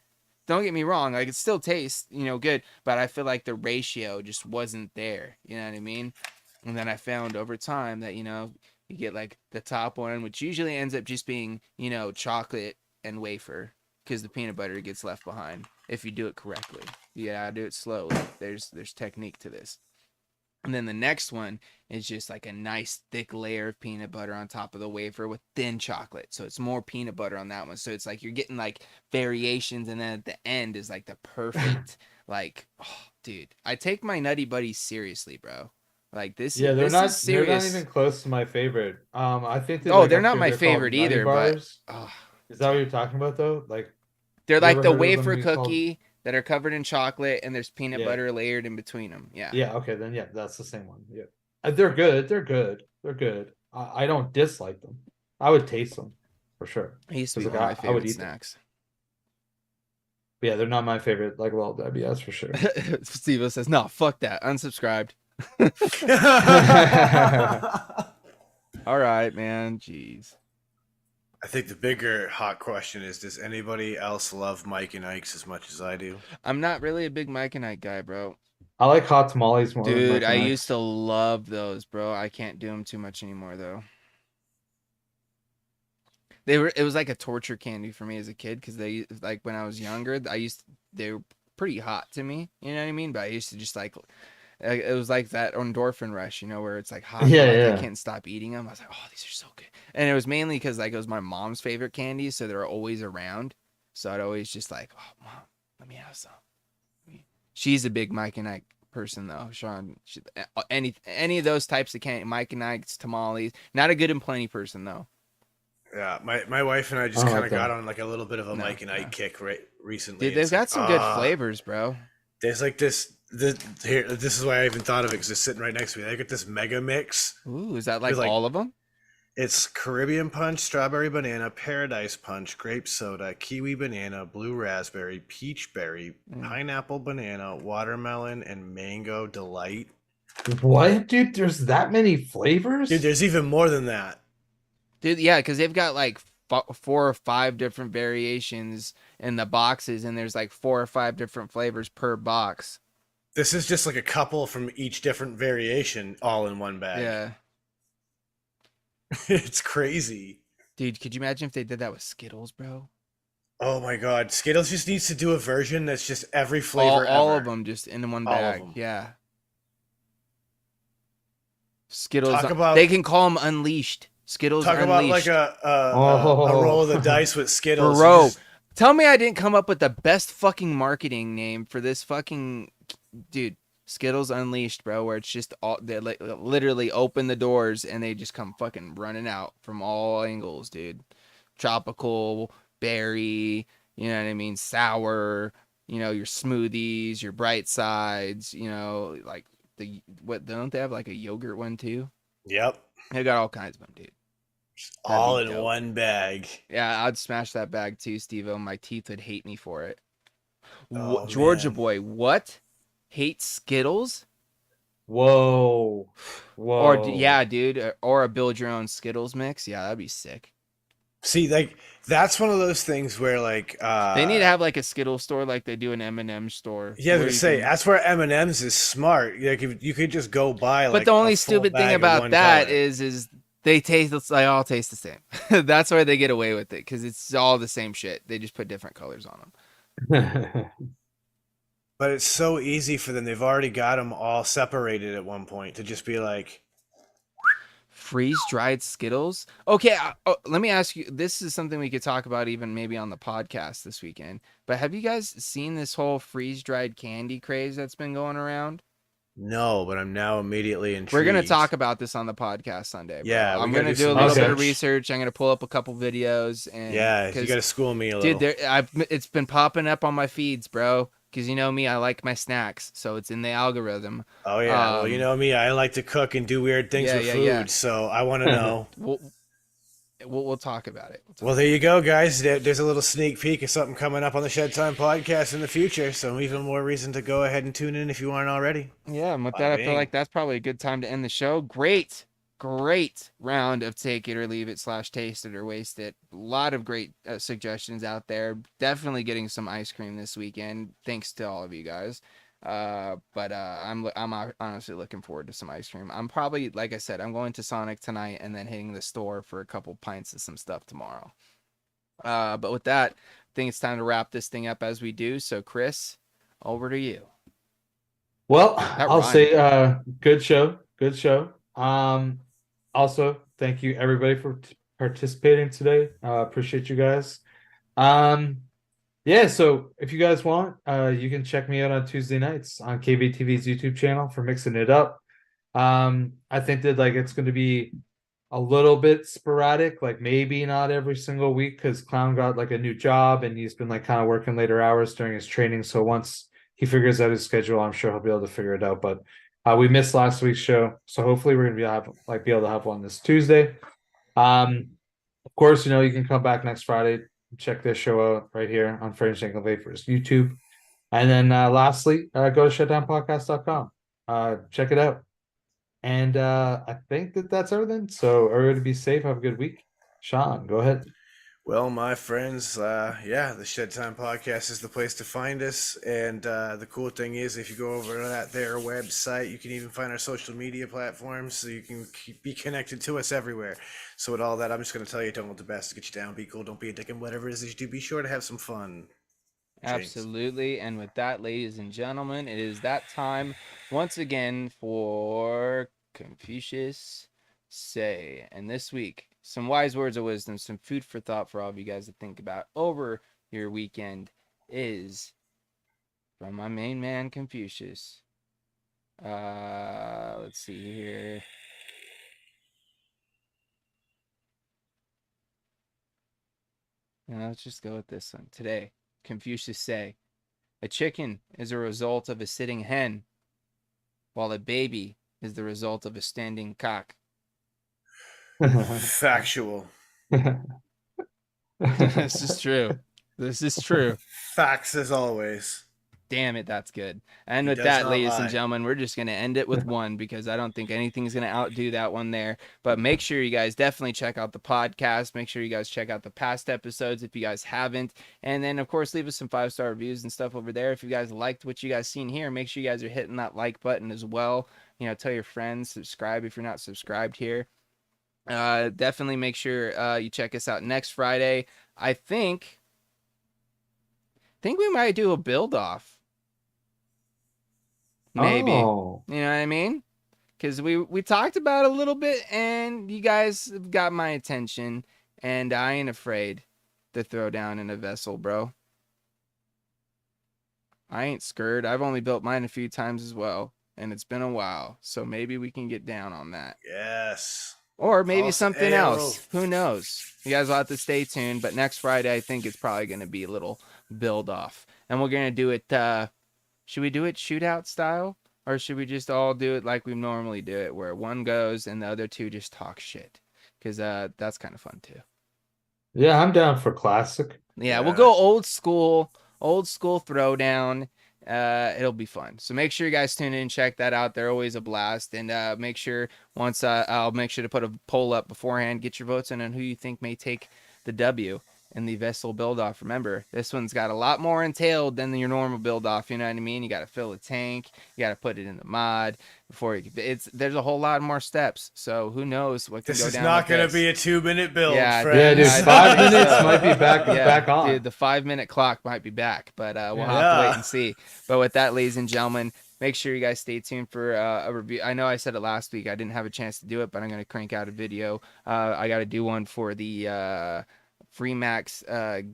Don't get me wrong, like it still tastes, good, but I feel like the ratio just wasn't there. You know what I mean? And then I found over time that, you get like the top one, which usually ends up just being, chocolate and wafer, because the peanut butter gets left behind if you do it correctly. You gotta do it slowly. There's technique to this. And then the next one is just like a nice thick layer of peanut butter on top of the wafer with thin chocolate. So it's more peanut butter on that one. So it's like you're getting like variations, and then at the end is like the perfect like, oh, dude. I take my Nutty Buddies seriously, bro. Like this Yeah, this is they're not serious. even close to my favorite. I think they Oh, like they're a not my flavor called favorite Nutty either, but Bars. oh, Is that what you're talking about though? Like, they're you like ever the heard of them wafer being called? cookie that are covered in chocolate, and there's peanut Yeah. butter layered in between them. Yeah. Yeah, okay, then yeah, that's the same one. Yeah. They're good. They're good. They're good. I don't dislike them. I would taste them for sure. He used to be 'Cause, one of my like, I would favorite eat them. snacks. But yeah, they're not my favorite, like Little Debbie, that's for sure. Steve says, no, fuck that. Unsubscribed. All right, man. Jeez. I think the bigger hot question is, does anybody else love Mike and Ike's as much as I do? I'm not really a big Mike and Ike guy, bro. I like hot tamales more than Dude, Mike I and used Ike's. to love those, bro. I can't do them too much anymore, though. It was like a torture candy for me as a kid, because they, like, when I was younger, they were pretty hot to me, you know what I mean? But I used to just like, it was like that endorphin rush, where it's like hot, Yeah, but like I yeah. can't stop eating them. I was like, oh, these are so good. And it was mainly because like it was my mom's favorite candy, so they're always around. So I'd always just like, oh, mom, let me have some. She's a big Mike and Ike person though, Sean. Any of those types of candy, Mike and Ike's, tamales. Not a good and plenty person though. Yeah, my wife and I just I don't kind like of got that. on like a little bit of a No, Mike and Ike no. kick recently. Dude, they've It's got like, some good flavors, bro. There's like this here. This is why I even thought of it, because it's sitting right next to me. They got this mega mix. Ooh, is that like There's, like, all of them? It's Caribbean Punch, Strawberry Banana, Paradise Punch, Grape Soda, Kiwi Banana, Blue Raspberry, Peach Berry, Pineapple Banana, Watermelon, and Mango Delight. What, dude? There's that many flavors? Dude, there's even more than that. Dude, yeah, because they've got like 4 or 5 different variations in the boxes, and there's like 4 or 5 different flavors per box. This is just like a couple from each different variation all in one bag. Yeah. It's crazy. Dude, could you imagine if they did that with Skittles, bro? Oh my god, Skittles just needs to do a version that's just every flavor All ever. of them just in one All of bag. them. Yeah. Skittles. Talk about- They can call them Unleashed. Skittles Talk about like Unleashed. a Oh. roll of the dice with Skittles. Bro, You just- tell me I didn't come up with the best fucking marketing name for this fucking dude. Skittles Unleashed, bro, where it's just all they literally open the doors and they just come fucking running out from all angles, dude. Tropical, berry, you know what I mean, sour, your smoothies, your bright sides, like don't they have like a yogurt one too? Yep. They got all kinds of them, dude. All be in dope. one bag. Yeah, I'd smash that bag too, Steve-O. My teeth would hate me for it. Oh, Georgia man. boy, what? Hate Skittles? Whoa. Whoa. Or yeah, dude, or a build your own Skittles mix. Yeah, that'd be sick. See, like that's one of those things where like They need to have like a Skittles store like they do an M&M store. yeah, I was where gonna you say can- that's where M&M's is smart. Like if you could just go buy like. But the a only full stupid thing bag of about one that color. is they all taste the same. That's why they get away with it, because it's all the same shit. They just put different colors on them. But it's so easy for them. They've already got them all separated at one point to just be like, Freeze dried Skittles. Okay, let me ask you. This is something we could talk about even maybe on the podcast this weekend. But have you guys seen this whole freeze dried candy craze that's been going around? no, but I'm now immediately intrigued. We're gonna talk about this on the podcast Sunday. Bro. Yeah, we I'm gotta gonna do do a some little bit of research. research. I'm gonna pull up a couple videos and Yeah, you 'cause, got to school me a little. dude, it's been popping up on my feeds, bro. Because you know me, I like my snacks, so it's in the algorithm. Oh yeah, well you know me, I like to cook and do weird things yeah, with yeah, food, yeah. so I want to know. Well, we'll talk about it. Well, there you go, guys. There's a little sneak peek of something coming up on the Shed Time podcast in the future. So even more reason to go ahead and tune in if you aren't already. Yeah, and with Bada that, I feel bing. like that's probably a good time to end the show. Great round of take it or leave it / taste it or waste it. A lot of great suggestions out there. Definitely getting some ice cream this weekend. Thanks to all of you guys. But I'm honestly looking forward to some ice cream. I'm probably, like I said, I'm going to Sonic tonight and then hitting the store for a couple pints of some stuff tomorrow. But with that, I think it's time to wrap this thing up as we do. So Chris, over to you. Well, That I'll rhymed. say good show. Good show. Also, thank you everybody for participating today. Appreciate you guys. Yeah, so if you guys want, you can check me out on Tuesday nights on KBTV's YouTube channel for Mixing It Up. I think that like it's going to be a little bit sporadic, like maybe not every single week, because Clown got like a new job and he's been like kind of working later hours during his training. So once he figures out his schedule, I'm sure he'll be able to figure it out. But we missed last week's show, so hopefully we're gonna be able to have one this Tuesday. Of course, you know, you can come back next Friday, check this show out right here on Fringe Ankle Vapors YouTube. And then lastly, go to shutdownpodcast.com. Check it out. And I think that's everything. So everybody be safe. Have a good week. Sean, go ahead. Well, my friends, the Shed Time podcast is the place to find us. And the cool thing is, if you go over to their website, you can even find our social media platforms, so you can be connected to us everywhere. So with all that, I'm just going to tell you, don't let the best get you down. Be cool. Don't be a dick. And whatever it is that you do, be sure to have some fun. Absolutely. And with that, ladies and gentlemen, it is that time once again for Confucius Say. And this week, some wise words of wisdom, some food for thought for all of you guys to think about over your weekend is from my main man, Confucius. Let's see here. Let's just go with this one. Today, Confucius Say, a chicken is a result of a sitting hen, while a baby is the result of a standing cock. Factual. This is true. This is true. Facts as always. Damn it, that's good. And He with does that, not ladies lie. and gentlemen, we're just going to end it with one because I don't think anything's going to outdo that one there. But make sure you guys definitely check out the podcast. Make sure you guys check out the past episodes if you guys haven't. And then, of course, leave us some 5-star reviews and stuff over there. If you guys liked what you guys seen here, make sure you guys are hitting that like button as well. You know, tell your friends, subscribe if you're not subscribed here. Definitely make sure you check us out next Friday. I think we might do a build off. Maybe. Oh. You know what I mean? Because we talked about it a little bit, and you guys have got my attention, and I ain't afraid to throw down in a vessel, bro. I ain't scared. I've only built mine a few times as well, and it's been a while, so maybe we can get down on that. Yes. Or maybe False something arrow. else. Who knows? You guys will have to stay tuned, but next Friday, I think it's probably going to be a little build off, and we're going to do it, should we do it shootout style? Or should we just all do it like we normally do it, where one goes and the other two just talk shit? Because that's kind of fun too. Yeah, I'm down for classic. Yeah, we'll go old school throwdown. It'll be fun. So make sure you guys tune in and check that out. They're always a blast. And make sure once I'll make sure to put a poll up beforehand. Get your votes in on who you think may take the W in the vessel build off. Remember, this one's got a lot more entailed than your normal build off. You know what I mean? You got to fill a tank, you got to put it in the mod before you can, there's a whole lot more steps. So who knows what can This go is down. not going to be a 2-minute build, Yeah, friends. Yeah, dude, 5 minutes might be back on. Dude, the 5-minute clock might be back, but we'll have to wait and see. But with that, ladies and gentlemen, make sure you guys stay tuned for a review. I know I said it last week. I didn't have a chance to do it, but I'm going to crank out a video. I got to do one for the Freemax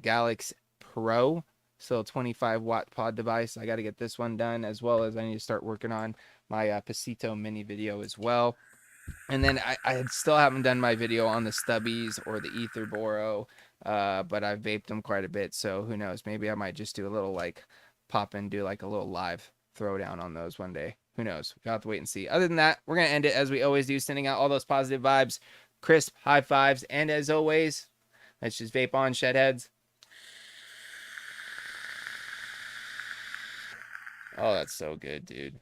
Galaxy Pro, so 25-watt pod device. I got to get this one done, as well as I need to start working on my Pasito mini video as well. And then I still haven't done my video on the stubbies or the ether boro, but I've vaped them quite a bit, so who knows? Maybe I might just do a little like pop and do like a little live throwdown on those one day. Who knows? We'll have to wait and see. Other than that, we're going to end it as we always do, sending out all those positive vibes crisp high fives. And as always, let's just vape on, Shedheads. Oh, that's so good, dude.